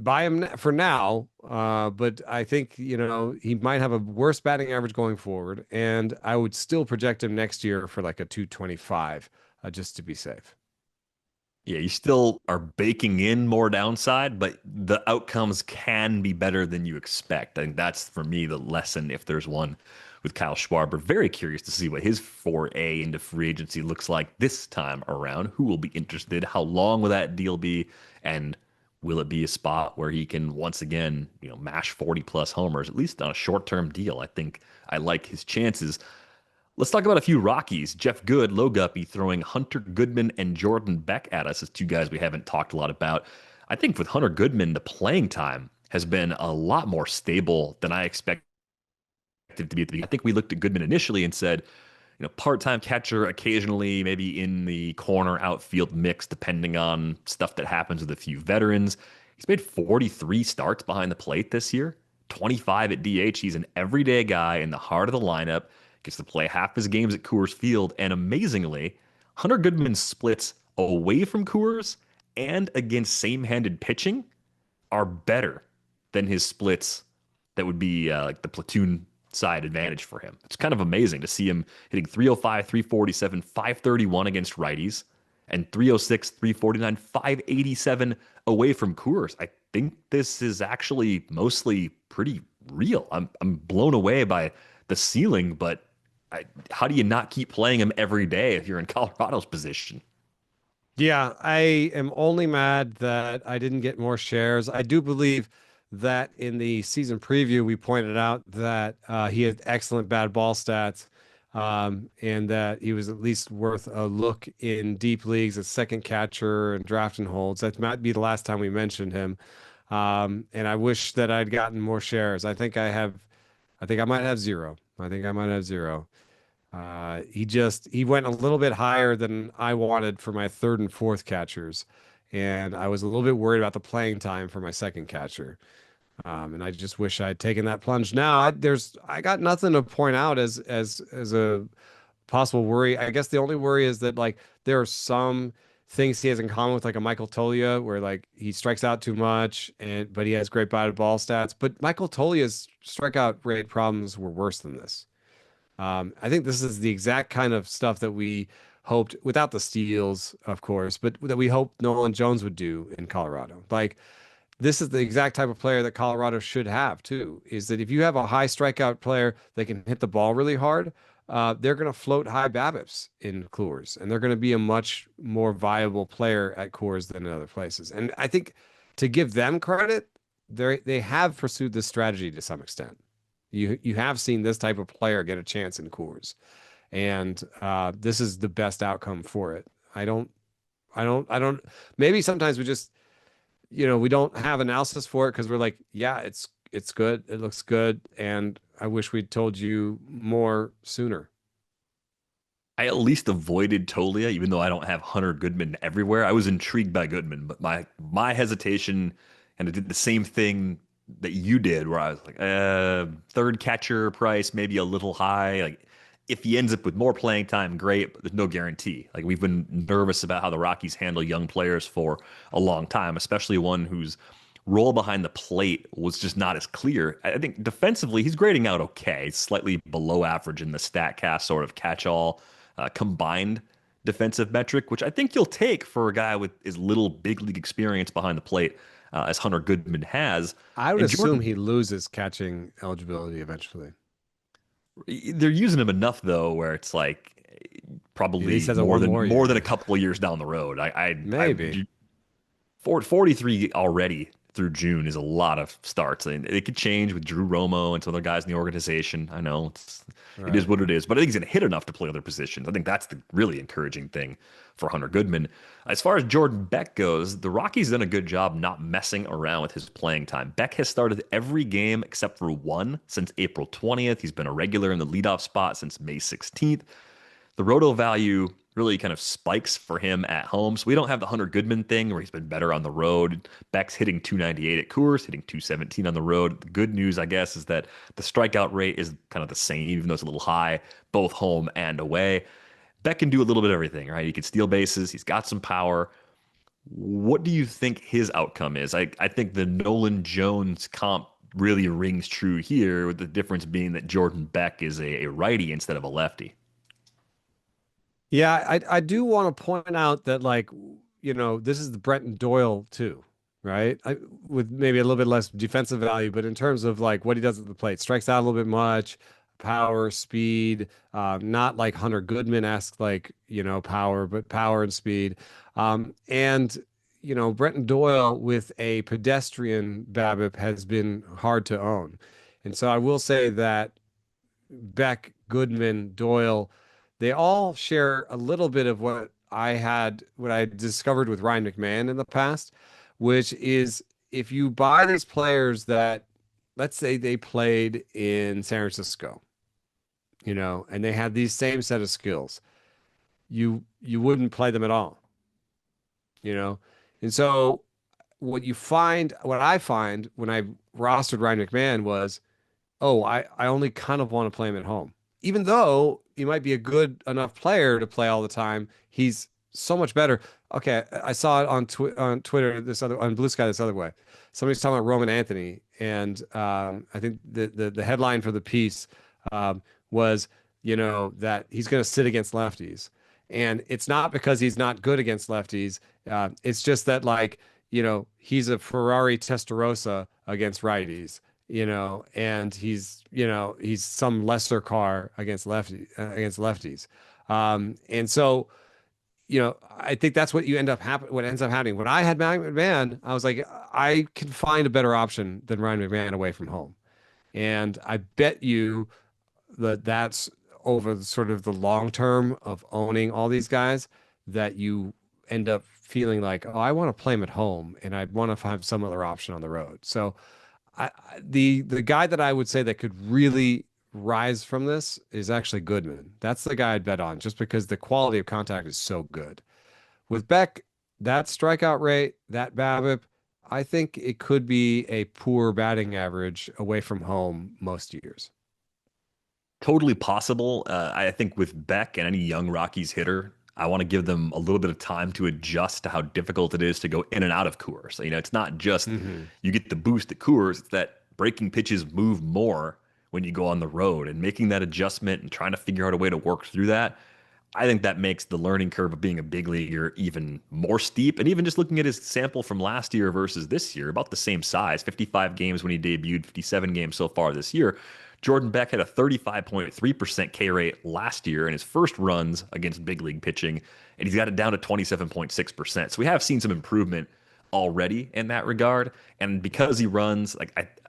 him for now. But I think, he might have a worse batting average going forward, and I would still project him next year for like a 225, just to be safe. Yeah, you still are baking in more downside, but the outcomes can be better than you expect. I think that's, for me, the lesson, if there's one, with Kyle Schwarber. Very curious to see what his foray into free agency looks like this time around. Who will be interested? How long will that deal be? And will it be a spot where he can once again, mash 40-plus homers, at least on a short-term deal? I think I like his chances. Let's talk about a few Rockies. Jeff Good, Low Guppy, throwing Hunter Goodman and Jordan Beck at us as two guys we haven't talked a lot about. I think with Hunter Goodman, the playing time has been a lot more stable than I expected to be at the beginning. I think we looked at Goodman initially and said, part-time catcher, occasionally maybe in the corner outfield mix, depending on stuff that happens with a few veterans. He's made 43 starts behind the plate this year, 25 at DH. He's an everyday guy in the heart of the lineup, gets to play half his games at Coors Field, and amazingly, Hunter Goodman's splits away from Coors and against same-handed pitching are better than his splits that would be like the platoon side advantage for him. It's kind of amazing to see him hitting 305, 347, 531 against righties, and 306, 349, 587 away from Coors. I think this is actually mostly pretty real. I'm blown away by the ceiling, but how do you not keep playing him every day if you're in Colorado's position? Yeah, I am only mad that I didn't get more shares. I do believe that in the season preview, we pointed out that he had excellent bad ball stats, and that he was at least worth a look in deep leagues as second catcher and drafting holds. That might be the last time we mentioned him. And I wish that I'd gotten more shares. I think I might have zero. I think I might have zero. He went a little bit higher than I wanted for my third and fourth catchers, and I was a little bit worried about the playing time for my second catcher. And I just wish I'd taken that plunge. Now I got nothing to point out as a possible worry. I guess the only worry is that like there are some things he has in common with like a Michael Toglia, where like he strikes out too much, but he has great batted ball stats. But Michael Tolia's strikeout rate problems were worse than this. I think this is the exact kind of stuff that we hoped, without the steals, of course, but that we hoped Nolan Jones would do in Colorado. Like, this is the exact type of player that Colorado should have, too, is that if you have a high strikeout player that can hit the ball really hard, they're going to float high BABIPs in Coors, and they're going to be a much more viable player at Coors than in other places. And I think to give them credit, they have pursued this strategy to some extent. You have seen this type of player get a chance in Coors, and this is the best outcome for it. I don't. Maybe sometimes we just, we don't have analysis for it because we're like, yeah, it's good, it looks good, and I wish we'd told you more sooner. I at least avoided Tolia, even though I don't have Hunter Goodman everywhere. I was intrigued by Goodman, but my hesitation, and I did the same thing that you did, where I was like, third catcher price, maybe a little high. Like, if he ends up with more playing time, great, but there's no guarantee. Like, we've been nervous about how the Rockies handle young players for a long time, especially one whose role behind the plate was just not as clear. I think defensively, he's grading out okay, slightly below average in the StatCast sort of catch-all combined defensive metric, which I think you'll take for a guy with as little big league experience behind the plate as Hunter Goodman has. I would And assume he loses catching eligibility eventually. they're using him enough though, where it's like probably more than a couple of years down the road. Maybe 43 already through June is a lot of starts, and it could change with Drew Romo and some other guys in the organization. I know it is what it is, but I think he's going to hit enough to play other positions. I think that's the really encouraging thing for Hunter Goodman. As far as Jordan Beck goes, the Rockies done a good job not messing around with his playing time. Beck has started every game except for one since April 20th. He's been a regular in the leadoff spot since May 16th. The roto value really kind of spikes for him at home. So we don't have the Hunter Goodman thing where he's been better on the road. Beck's hitting 298 at Coors, hitting 217 on the road. The good news, I guess, is that the strikeout rate is kind of the same, even though it's a little high, both home and away. Beck can do a little bit of everything, right? He can steal bases. He's got some power. What do you think his outcome is? I think the Nolan Jones comp really rings true here, with the difference being that Jordan Beck is a righty instead of a lefty. Yeah, I do want to point out that, like, this is the Brenton Doyle too, right? With maybe a little bit less defensive value, but in terms of like what he does at the plate, strikes out a little bit much, power, speed, not like Hunter Goodman-esque, like, power, but power and speed. And Brenton Doyle with a pedestrian BABIP has been hard to own. And so I will say that Beck, Goodman, Doyle, they all share a little bit of what I discovered with Ryan McMahon in the past, which is if you buy these players that, let's say they played in San Francisco and they had these same set of skills, you wouldn't play them at all, you know? And so what I find when I rostered Ryan McMahon was, oh, I only kind of want to play him at home. Even though he might be a good enough player to play all the time, he's so much better. Okay, I saw it on Twitter on Blue Sky this other way. Somebody's talking about Roman Anthony, and I think the headline for the piece was, that he's going to sit against lefties, and it's not because he's not good against lefties. It's just that he's a Ferrari Testarossa against righties, and he's some lesser car against lefties. And so, I think that's what what ends up happening. When I had Ryan McMahon, I was like, I can find a better option than Ryan McMahon away from home. And I bet you that's over sort of the long term of owning all these guys, that you end up feeling like, oh, I want to play him at home and I want to have some other option on the road. So the guy that I would say that could really rise from this is actually Goodman. That's the guy I'd bet on, just because the quality of contact is so good. With Beck, that strikeout rate, that BABIP, I think it could be a poor batting average away from home most years. Totally possible. I think with Beck and any young Rockies hitter, I want to give them a little bit of time to adjust to how difficult it is to go in and out of Coors. It's not just you get the boost at Coors, it's that breaking pitches move more when you go on the road, and making that adjustment and trying to figure out a way to work through that. I think that makes the learning curve of being a big leaguer even more steep. And even just looking at his sample from last year versus this year, about the same size, 55 games when he debuted, 57 games so far this year. Jordan Beck had a 35.3% K rate last year in his first runs against big league pitching, and he's got it down to 27.6%. So we have seen some improvement already in that regard. And because he runs,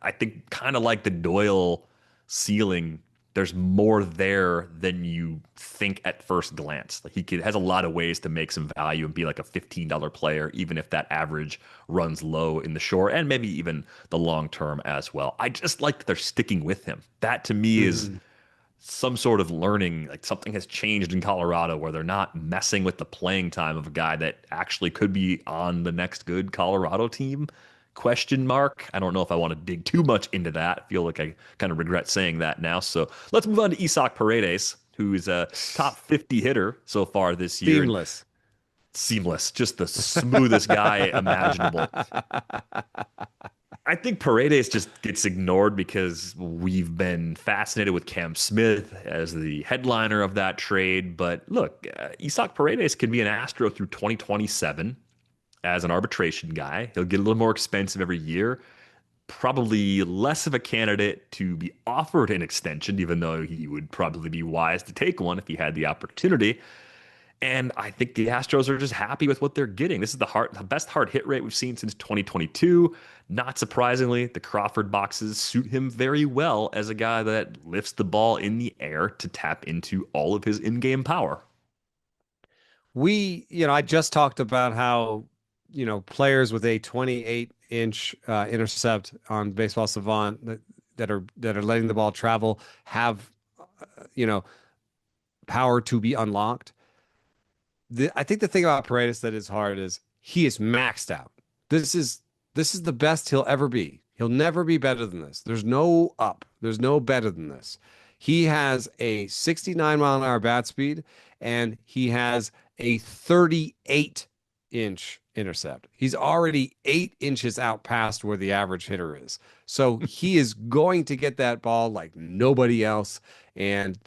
I think kind of like the Doyle ceiling, there's more there than you think at first glance. Has a lot of ways to make some value and be like a $15 player, even if that average runs low in the short and maybe even the long term as well. I just like that they're sticking with him. That to me is some sort of learning, like something has changed in Colorado where they're not messing with the playing time of a guy that actually could be on the next good Colorado team. Question mark. I don't know if I want to dig too much into that. I feel like I kind of regret saying that now. So let's move on to Isaac Paredes, who is a top 50 hitter so far this year. Seamless. Just the smoothest guy imaginable. I think Paredes just gets ignored because we've been fascinated with Cam Smith as the headliner of that trade. But look, Isaac Paredes can be an Astro through 2027. As an arbitration guy. He'll get a little more expensive every year, probably less of a candidate to be offered an extension, even though he would probably be wise to take one if he had the opportunity. And I think the Astros are just happy with what they're getting. This is the best hard hit rate we've seen since 2022. Not surprisingly, the Crawford boxes suit him very well as a guy that lifts the ball in the air to tap into all of his in-game power. I just talked about how players with a 28-inch intercept on Baseball Savant that are letting the ball travel have power to be unlocked. I think the thing about Paredes that is hard is he is maxed out. This is the best he'll ever be. He'll never be better than this. There's no up. There's no better than this. He has a 69 mile an hour bat speed, and he has a 38-inch intercept. He's already 8 inches out past where the average hitter is. So he is going to get that ball like nobody else. And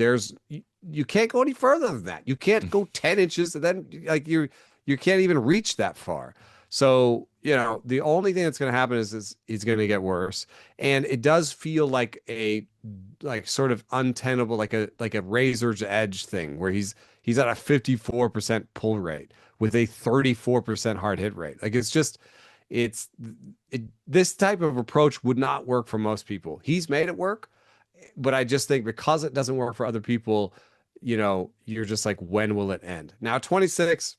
you can't go any further than that. You can't go 10 inches and then you can't even reach that far. So, the only thing that's going to happen is he's going to get worse. And it does feel like a sort of untenable, like a razor's edge thing where he's at a 54% pull rate with a 34% hard hit rate. This type of approach would not work for most people. He's made it work, but I just think because it doesn't work for other people, you're just like, when will it end? Now, 26,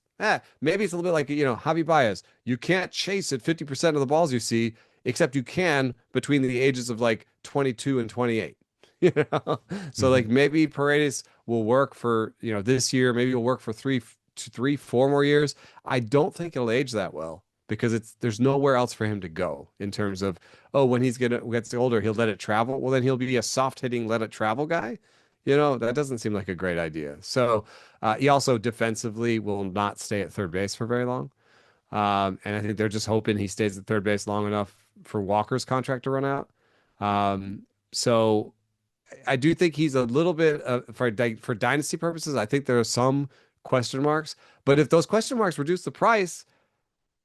maybe it's a little bit like, Javi Baez. You can't chase at 50% of the balls you see, except you can between the ages of like 22 and 28. you know? So like maybe Paredes will work for, this year, maybe he'll work for 4 more years. I don't think it'll age that well because there's nowhere else for him to go in terms of, oh, when gets older, he'll let it travel. Well, then he'll be a soft hitting, let it travel guy. That doesn't seem like a great idea. So he also defensively will not stay at third base for very long. And I think they're just hoping he stays at third base long enough for Walker's contract to run out. So I do think he's a little bit for dynasty purposes. I think there are some question marks, but if those question marks reduce the price,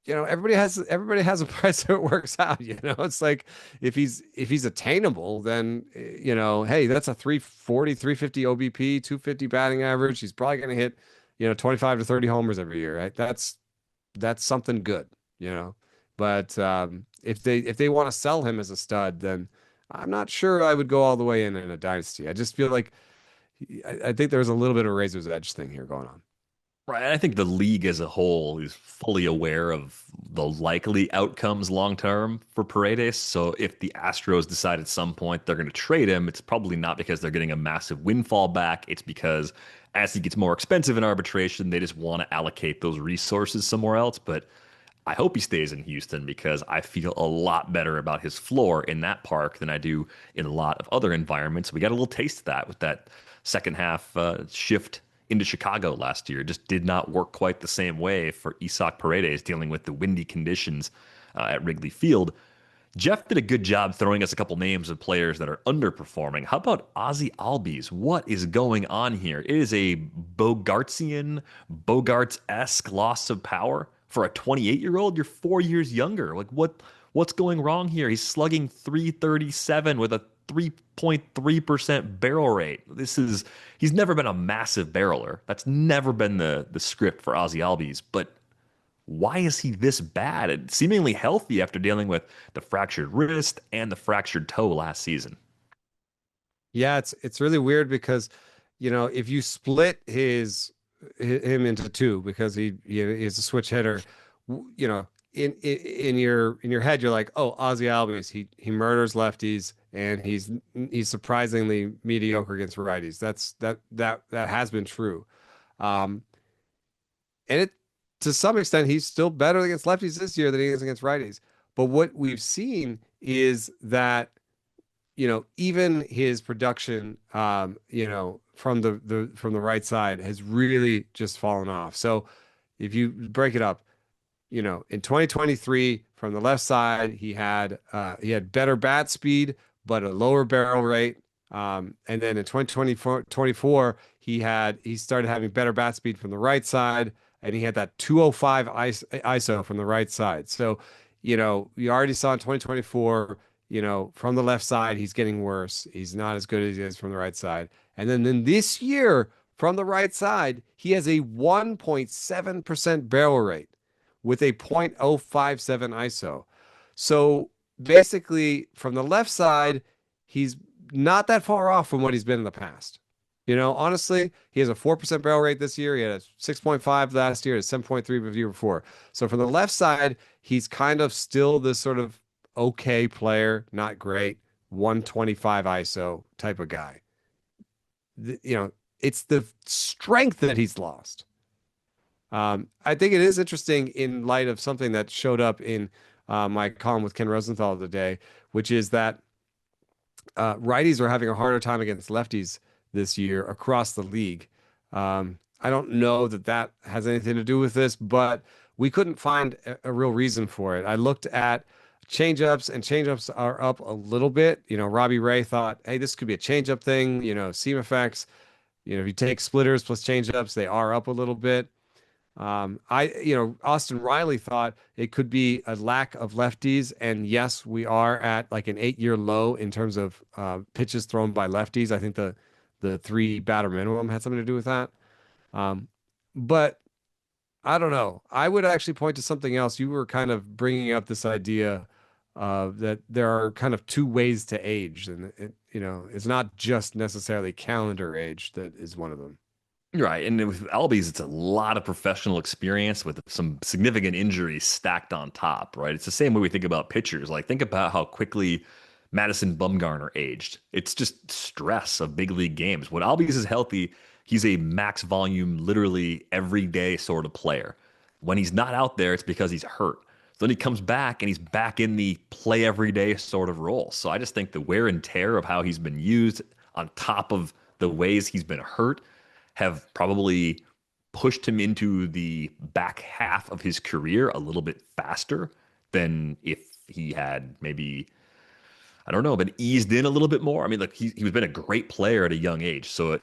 everybody has a price that works out. It's like if he's attainable, then hey, that's a 340, 350 OBP, 250 batting average. He's probably going to hit 25 to 30 homers every year, right? That's something good. But if they want to sell him as a stud, then I'm not sure I would go all the way in a dynasty. I just feel like I think there's a little bit of a razor's edge thing here going on. Right. I think the league as a whole is fully aware of the likely outcomes long term for Paredes. So if the Astros decide at some point they're going to trade him, it's probably not because they're getting a massive windfall back. It's because as he gets more expensive in arbitration, they just want to allocate those resources somewhere else. But I hope he stays in Houston because I feel a lot better about his floor in that park than I do in a lot of other environments. We got a little taste of that with that second half shift into Chicago last year. It just did not work quite the same way for Isaac Paredes dealing with the windy conditions at Wrigley Field. Jeff did a good job throwing us a couple names of players that are underperforming. How about Ozzie Albies? What is going on here? It is a Bogarts-esque loss of power for a 28-year-old. You're 4 years younger. Like what's going wrong here? He's slugging 337 with a 3.3% barrel rate. He's never been a massive barreler. That's never been the script for Ozzie Albies. But why is he this bad and seemingly healthy after dealing with the fractured wrist and the fractured toe last season? Yeah, it's really weird because, if you split him into two because he is a switch hitter, in your head you're like, oh, Ozzie Albies, he murders lefties and he's surprisingly mediocre against righties. That has been true. And it to some extent he's still better against lefties this year than he is against righties. But what we've seen is that even his production from the right side has really just fallen off. So if you break it up, in 2023 from the left side, he had better bat speed, but a lower barrel rate. And then in 2024, he started having better bat speed from the right side, and he had that 205 ISO from the right side. So, you already saw in 2024, from the left side, he's getting worse. He's not as good as he is from the right side. And then this year, from the right side, he has a 1.7% barrel rate with a 0.057 ISO. So basically, from the left side, he's not that far off from what he's been in the past. Honestly, he has a 4% barrel rate this year. He had a 6.5 last year, a 7.3 the year before. So from the left side, he's kind of still this sort of okay player, not great, 125 ISO type of guy. It's the strength that he's lost. I think it is interesting in light of something that showed up in my column with Ken Rosenthal today, which is that righties are having a harder time against lefties this year across the league. I don't know that has anything to do with this, but we couldn't find a real reason for it. I looked at changeups, and changeups are up a little bit. Robbie Ray thought, hey, this could be a changeup thing. Seam effects. If you take splitters plus changeups, they are up a little bit. Austin Riley thought it could be a lack of lefties, and yes, we are at like an 8-year low in terms of pitches thrown by lefties. I think the 3 batter minimum had something to do with that. But I don't know. I would actually point to something else. You were kind of bringing up this idea that there are kind of 2 ways to age, and it's not just necessarily calendar age that is one of them. Right. And with Albies, it's a lot of professional experience with some significant injuries stacked on top, right? It's the same way we think about pitchers. Like, think about how quickly Madison Bumgarner aged. It's just stress of big league games. When Albies is healthy, he's a max volume, literally everyday sort of player. When he's not out there, it's because he's hurt. So then he comes back and he's back in the play every day sort of role. So I just think the wear and tear of how he's been used on top of the ways he's been hurt have probably pushed him into the back half of his career a little bit faster than if he had maybe, I don't know, been eased in a little bit more. I mean, like he was been a great player at a young age. So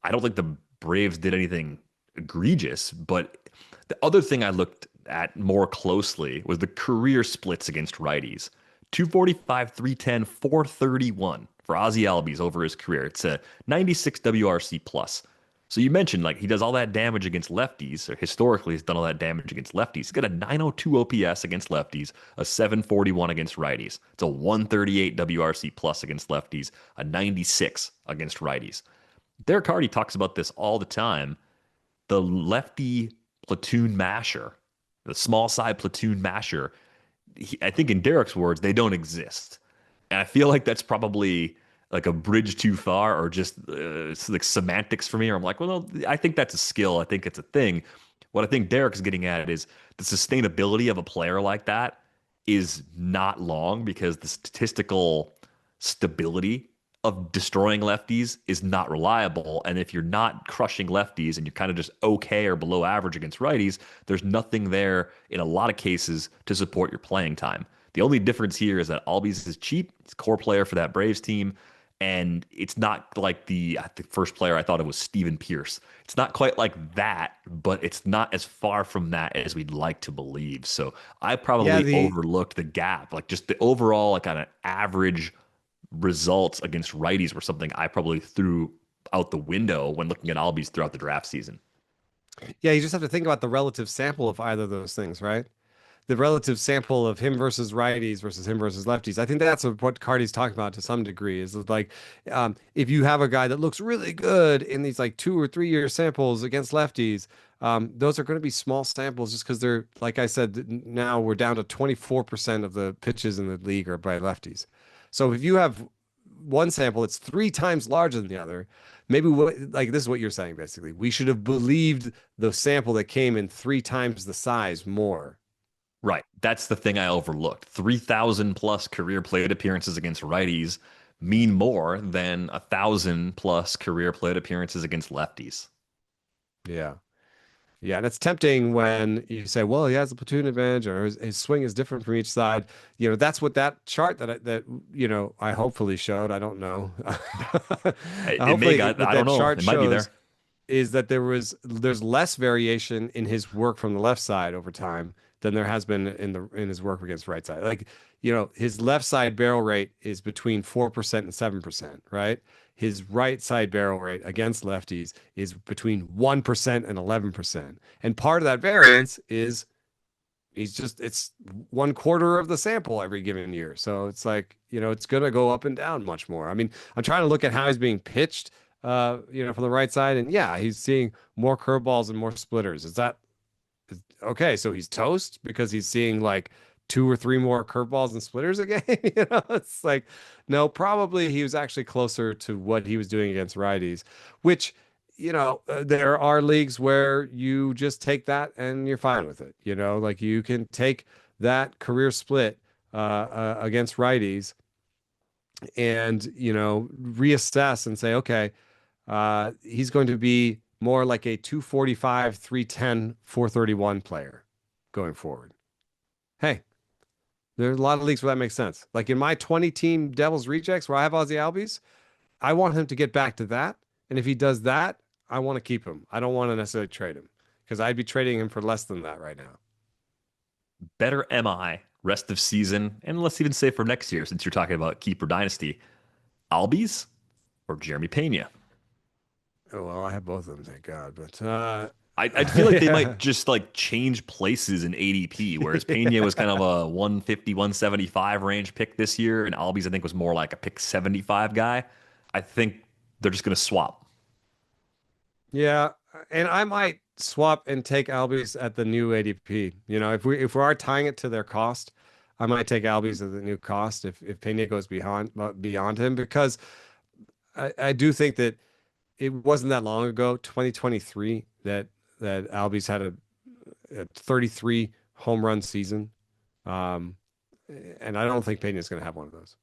I don't think the Braves did anything egregious. But the other thing I looked at more closely was the career splits against righties. 245, 310, 431 for Ozzie Albies over his career. It's a 96 WRC plus. So you mentioned like he does all that damage against lefties, or historically he's done all that damage against lefties. He's got a 902 OPS against lefties, a 741 against righties. It's a 138 WRC plus against lefties, a 96 against righties. Derek Hardy talks about this all the time. The lefty platoon masher, the small side platoon masher, I think in Derek's words, they don't exist. And I feel like that's probably like a bridge too far, or just it's like semantics for me. Or I'm like, well, no, I think that's a skill. I think it's a thing. What I think Derek is getting at is the sustainability of a player like that is not long, because the statistical stability of destroying lefties is not reliable. And if you're not crushing lefties and you're kind of just okay or below average against righties, there's nothing there in a lot of cases to support your playing time. The only difference here is that Albies is cheap. He's a core player for that Braves team. And it's not like the first player I thought it was Steven Pierce. It's not quite like that, but it's not as far from that as we'd like to believe. So I probably overlooked the gap. Like just the overall like kind of average results against righties were something I probably threw out the window when looking at Albies throughout the draft season. Yeah, you just have to think about the relative sample of either of those things, right? The relative sample of him versus righties versus him versus lefties. I think that's what Cardi's talking about to some degree, is like if you have a guy that looks really good in these like 2 or 3 year samples against lefties, those are going to be small samples just because they're, like I said, now we're down to 24% of the pitches in the league are by lefties. So if you have one sample, it's 3 times larger than the other. Maybe like this is what you're saying, basically. We should have believed the sample that came in 3 times the size more. Right. That's the thing I overlooked. 3,000 plus career plate appearances against righties mean more than 1,000 plus career plate appearances against lefties. Yeah. Yeah, and it's tempting when you say, "Well, he has a platoon advantage, or his swing is different from each side." You know, that's what that chart that I hopefully showed. I don't know. It may got, I don't know. It might be there. Is that there's less variation in his work from the left side over time than there has been in his work against right side. Like, his left side barrel rate is between 4% and 7%, right? His right side barrel rate against lefties is between 1% and 11%. And part of that variance is it's 1/4 of the sample every given year. So it's like, it's going to go up and down much more. I mean, I'm trying to look at how he's being pitched, from the right side. And yeah, he's seeing more curveballs and more splitters. Is that okay? So he's toast because he's seeing like 2 or 3 more curveballs and splitters a game. It's like, no, probably he was actually closer to what he was doing against righties, which, there are leagues where you just take that and you're fine with it. Like you can take that career split against righties and, reassess and say, okay, he's going to be more like a 245, 310, 431 player going forward. Hey, there's a lot of leagues where that makes sense. Like in my 20-team Devils Rejects where I have Ozzie Albies, I want him to get back to that. And if he does that, I want to keep him. I don't want to necessarily trade him because I'd be trading him for less than that right now. Better MI rest of season, and let's even say for next year, since you're talking about keeper dynasty, Albies or Jeremy Peña? Oh, well, I have both of them, thank God. But I feel like they might just like change places in ADP, whereas Peña was kind of a 150, 175 range pick this year, and Albies I think was more like a pick 75 guy. I think they're just going to swap. Yeah, and I might swap and take Albies at the new ADP. If we are tying it to their cost, I might take Albies at the new cost if Peña goes beyond him, because I do think that it wasn't that long ago, 2023, that Albies had a 33 home run season. Um, and I don't think Peña's going to have one of those.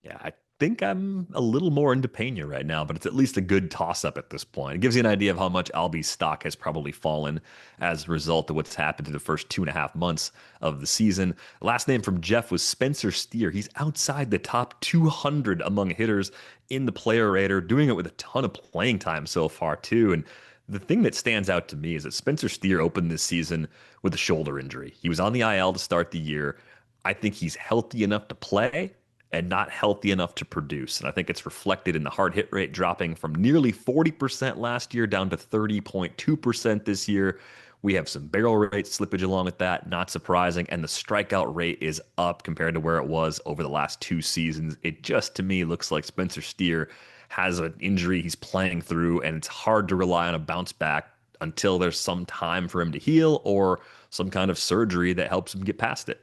Yeah, I think I'm a little more into Pena right now, but it's at least a good toss up at this point. It gives you an idea of how much Albie's stock has probably fallen as a result of what's happened to the first 2.5 months of the season. Last name from Jeff was Spencer Steer. He's outside the top 200 among hitters in the player rater, doing it with a ton of playing time so far, too. And the thing that stands out to me is that Spencer Steer opened this season with a shoulder injury. He was on the IL to start the year. I think he's healthy enough to play and not healthy enough to produce. And I think it's reflected in the hard hit rate dropping from nearly 40% last year down to 30.2% this year. We have some barrel rate slippage along with that, not surprising. And the strikeout rate is up compared to where it was over the last 2 seasons. It just, to me, looks like Spencer Steer has an injury he's playing through, and it's hard to rely on a bounce back until there's some time for him to heal or some kind of surgery that helps him get past it.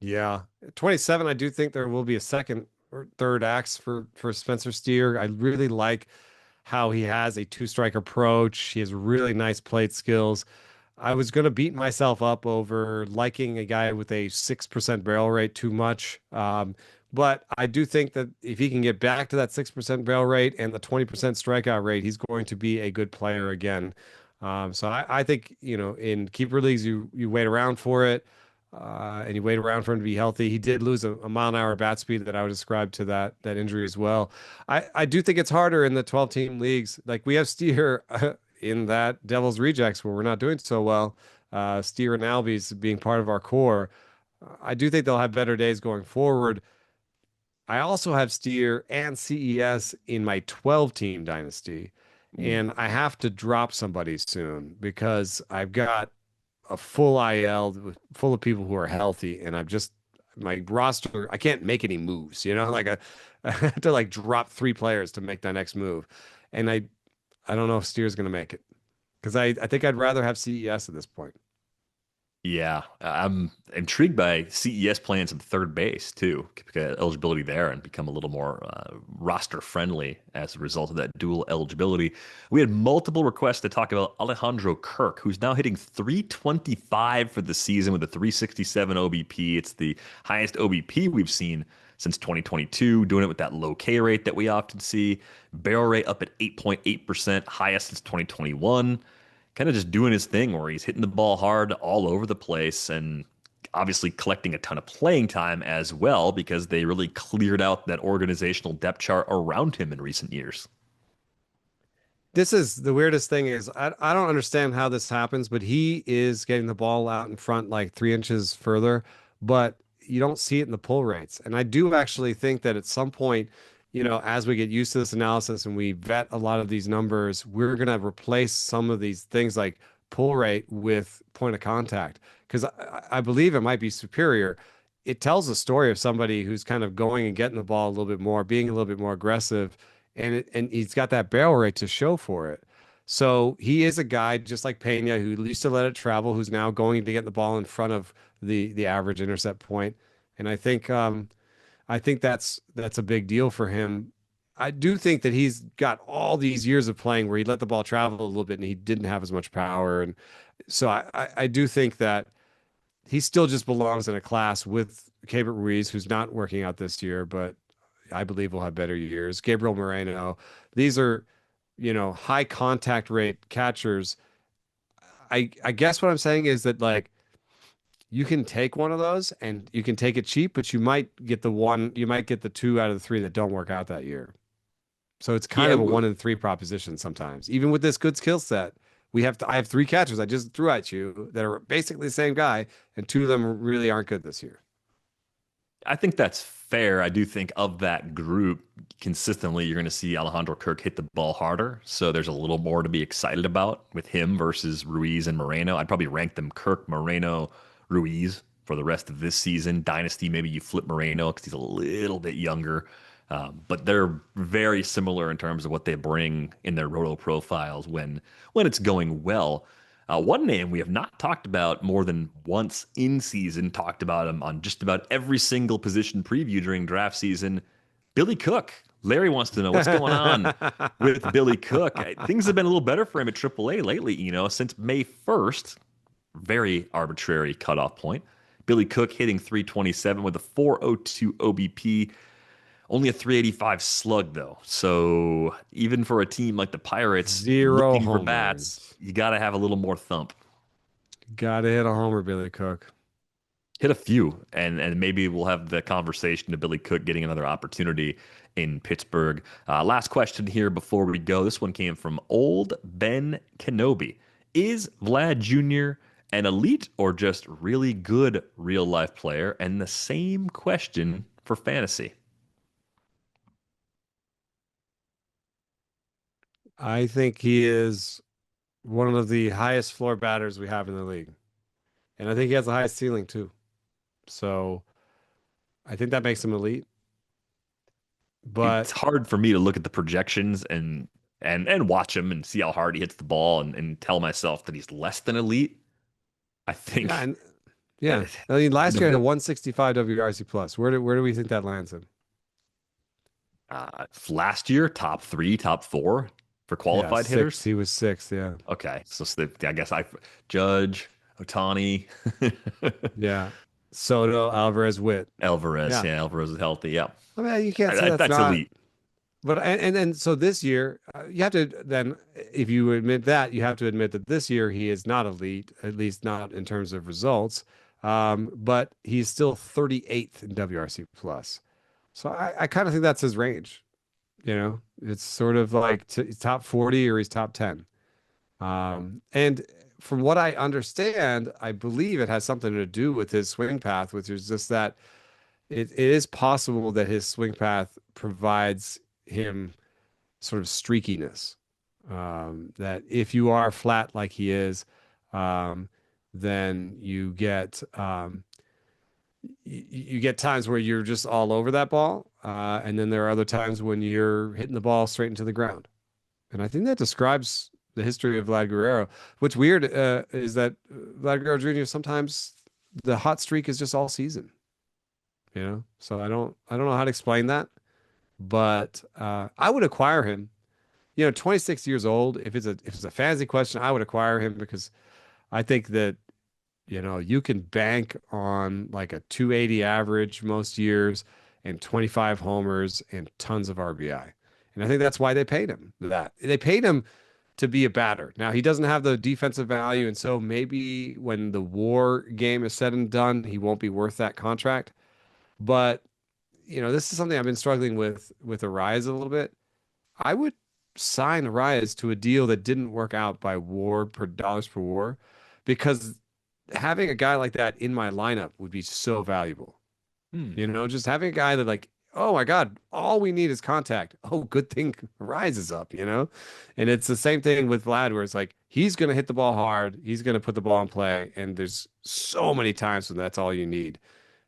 Yeah. 27, I do think there will be a second or third axe for Spencer Steer. I really like how he has a two-strike approach. He has really nice plate skills. I was going to beat myself up over liking a guy with a 6% barrel rate too much. But I do think that if he can get back to that 6% barrel rate and the 20% strikeout rate, he's going to be a good player again. So I think, in keeper leagues, you wait around for it. And you wait around for him to be healthy. He did lose a mile an hour bat speed that I would ascribe to that injury as well. I do think it's harder in the 12-team leagues. Like, we have Steer in that Devil's Rejects where we're not doing so well. Steer and Albies being part of our core. I do think they'll have better days going forward. I also have Steer and CES in my 12-team dynasty, and I have to drop somebody soon because I've got a full IL full of people who are healthy, and my roster, I can't make any moves, like I have to like drop 3 players to make that next move. And I don't know if Steer's going to make it, because I think I'd rather have CES at this point. Yeah, I'm intrigued by CES playing some third base too, because eligibility there and become a little more roster friendly as a result of that dual eligibility. We had multiple requests to talk about Alejandro Kirk, who's now hitting 325 for the season with a 367 OBP. It's the highest OBP we've seen since 2022, doing it with that low K rate that we often see. Barrel rate up at 8.8%, highest since 2021. Kind of just doing his thing where he's hitting the ball hard all over the place and obviously collecting a ton of playing time as well, because they really cleared out that organizational depth chart around him in recent years. This is the weirdest thing is I don't understand how this happens, but he is getting the ball out in front like 3 inches further, but you don't see it in the pull rates. And I do actually think that at some point, as we get used to this analysis and we vet a lot of these numbers, we're going to replace some of these things like pull rate with point of contact, because I believe it might be superior. It tells a story of somebody who's kind of going and getting the ball a little bit more, being a little bit more aggressive, and he's got that barrel rate to show for it. So he is a guy just like Peña, who used to let it travel, who's now going to get the ball in front of the average intercept point. And I think that's a big deal for him. I do think that he's got all these years of playing where he let the ball travel a little bit and he didn't have as much power. And so I do think that he still just belongs in a class with Keibert Ruiz, who's not working out this year, but I believe will have better years. Gabriel Moreno. These are, high contact rate catchers. I guess what I'm saying is that, like, you can take one of those and you can take it cheap, but you might get the 2 out of the 3 that don't work out that year. So it's kind Yeah, of a 1 in 3 proposition sometimes. Even with this good skill set, I have 3 catchers I just threw at you that are basically the same guy, and 2 of them really aren't good this year. I think that's fair. I do think of that group, consistently, you're going to see Alejandro Kirk hit the ball harder. So there's a little more to be excited about with him versus Ruiz and Moreno. I'd probably rank them Kirk, Moreno, Ruiz for the rest of this season. Dynasty, maybe you flip Moreno because he's a little bit younger. But they're very similar in terms of what they bring in their roto profiles when it's going well. One name we have not talked about more than once in season, talked about him on just about every single position preview during draft season, Billy Cook. Larry wants to know what's going on with Billy Cook. Things have been a little better for him at AAA lately, since May 1st. Very arbitrary cutoff point. Billy Cook hitting 327 with a 402 OBP. Only a 385 slug, though. So even for a team like the Pirates Zero looking for home bats, runs. you got to have a little more thump. Gotta hit a homer, Billy Cook. Hit a few, and maybe we'll have the conversation of Billy Cook getting another opportunity in Pittsburgh. Last question here before we go. This one came from Old Ben Kenobi. Is Vlad Jr. an elite or just really good real life player? And the same question for fantasy. I think he is one of the highest floor batters we have in the league. And I think he has the highest ceiling too. So I think that makes him elite. It's But hard for me to look at the projections and watch him and see how hard he hits the ball and tell myself that he's less than elite. I yeah, think and uh, yeah. I mean, last year the he had a 165 WRC plus. Where do we think that lands him? last year top three, top four for Yeah, qualified six. hitters. He was six. Yeah. Okay, so I guess I Judge Otani, Yeah. Soto, Alvarez, Witt. Alvarez. Yeah. Yeah, Alvarez is healthy. Yeah, I mean, you can't say that's that's not. elite. But and so this year, you have to then, if you admit that, you have to admit that this year he is not elite, at least not in terms of results. But he's still 38th in WRC plus. So I kind of think that's his range. It's sort of like top 40 or he's top 10. And from what I understand, I believe it has something to do with his swing path, which is just that it is possible that his swing path provides him sort of streakiness. That if you are flat like he is, then you get times where you're just all over that ball, and then there are other times when you're hitting the ball straight into the ground. And I think that describes the history of Vlad Guerrero. What's weird is that Vlad Guerrero Jr. sometimes the hot streak is just all season. So I don't know how to explain that, but I would acquire him. 26 years old. If it's a fantasy question, I would acquire him because I think that you can bank on like a 280 average most years and 25 homers and tons of RBI. And I think that's why they paid him that. They paid him to be a batter. Now he doesn't have the defensive value, and so maybe when the WAR game is said and done, he won't be worth that contract. But this is something I've been struggling with Arias a little bit. I would sign Arias to a deal that didn't work out by WAR per dollars per WAR, because having a guy like that in my lineup would be so valuable. Hmm. Just having a guy that like, oh my God, all we need is contact. Oh, good thing rises up. And it's the same thing with Vlad, where it's like he's gonna hit the ball hard, he's gonna put the ball in play, and there's so many times when that's all you need.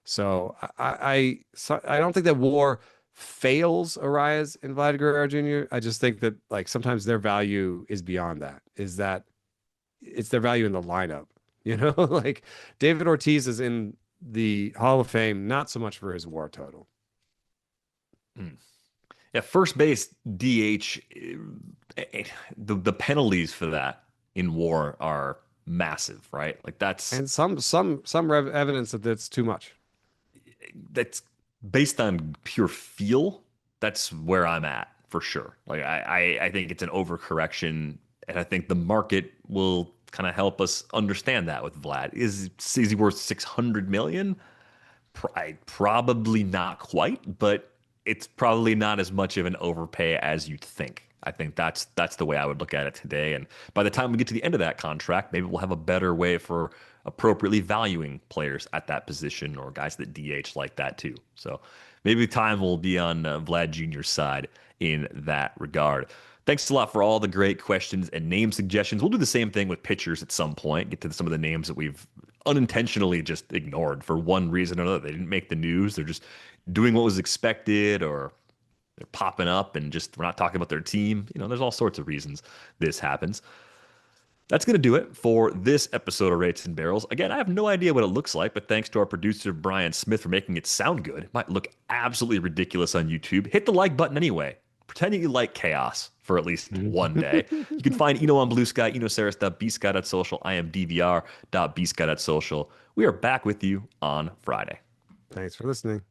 So I don't think that WAR fails Arias and Vlad Guerrero Jr. I just think that like sometimes their value is beyond that. Is that it's their value in the lineup. Like David Ortiz is in the Hall of Fame, not so much for his WAR total. Hmm. Yeah, first base DH. The penalties for that in WAR are massive, right? Like And some evidence that that's too much. that's based on pure feel. That's where I'm at for sure. Like I think it's an overcorrection, and I think the market will kind of help us understand that with Vlad. Is he worth 600 million? Probably not quite, but it's probably not as much of an overpay as you'd think. I think that's the way I would look at it today. And by the time we get to the end of that contract, maybe we'll have a better way for appropriately valuing players at that position or guys that DH like that too. So maybe time will be on Vlad Jr.'s side in that regard. Thanks a lot for all the great questions and name suggestions. We'll do the same thing with pitchers at some point, get to some of the names that we've unintentionally just ignored for one reason or another. They didn't make the news. They're just doing what was expected, or they're popping up and just we're not talking about their team. There's all sorts of reasons this happens. That's going to do it for this episode of Rates and Barrels. Again, I have no idea what it looks like, but thanks to our producer, Brian Smith, for making it sound good. It might look absolutely ridiculous on YouTube. Hit the like button anyway. Pretend that you like chaos for at least one day. You can find Eno on Blue Sky, enosaris.bsky.social. I am dvr.bsky.social. We are back with you on Friday. Thanks for listening.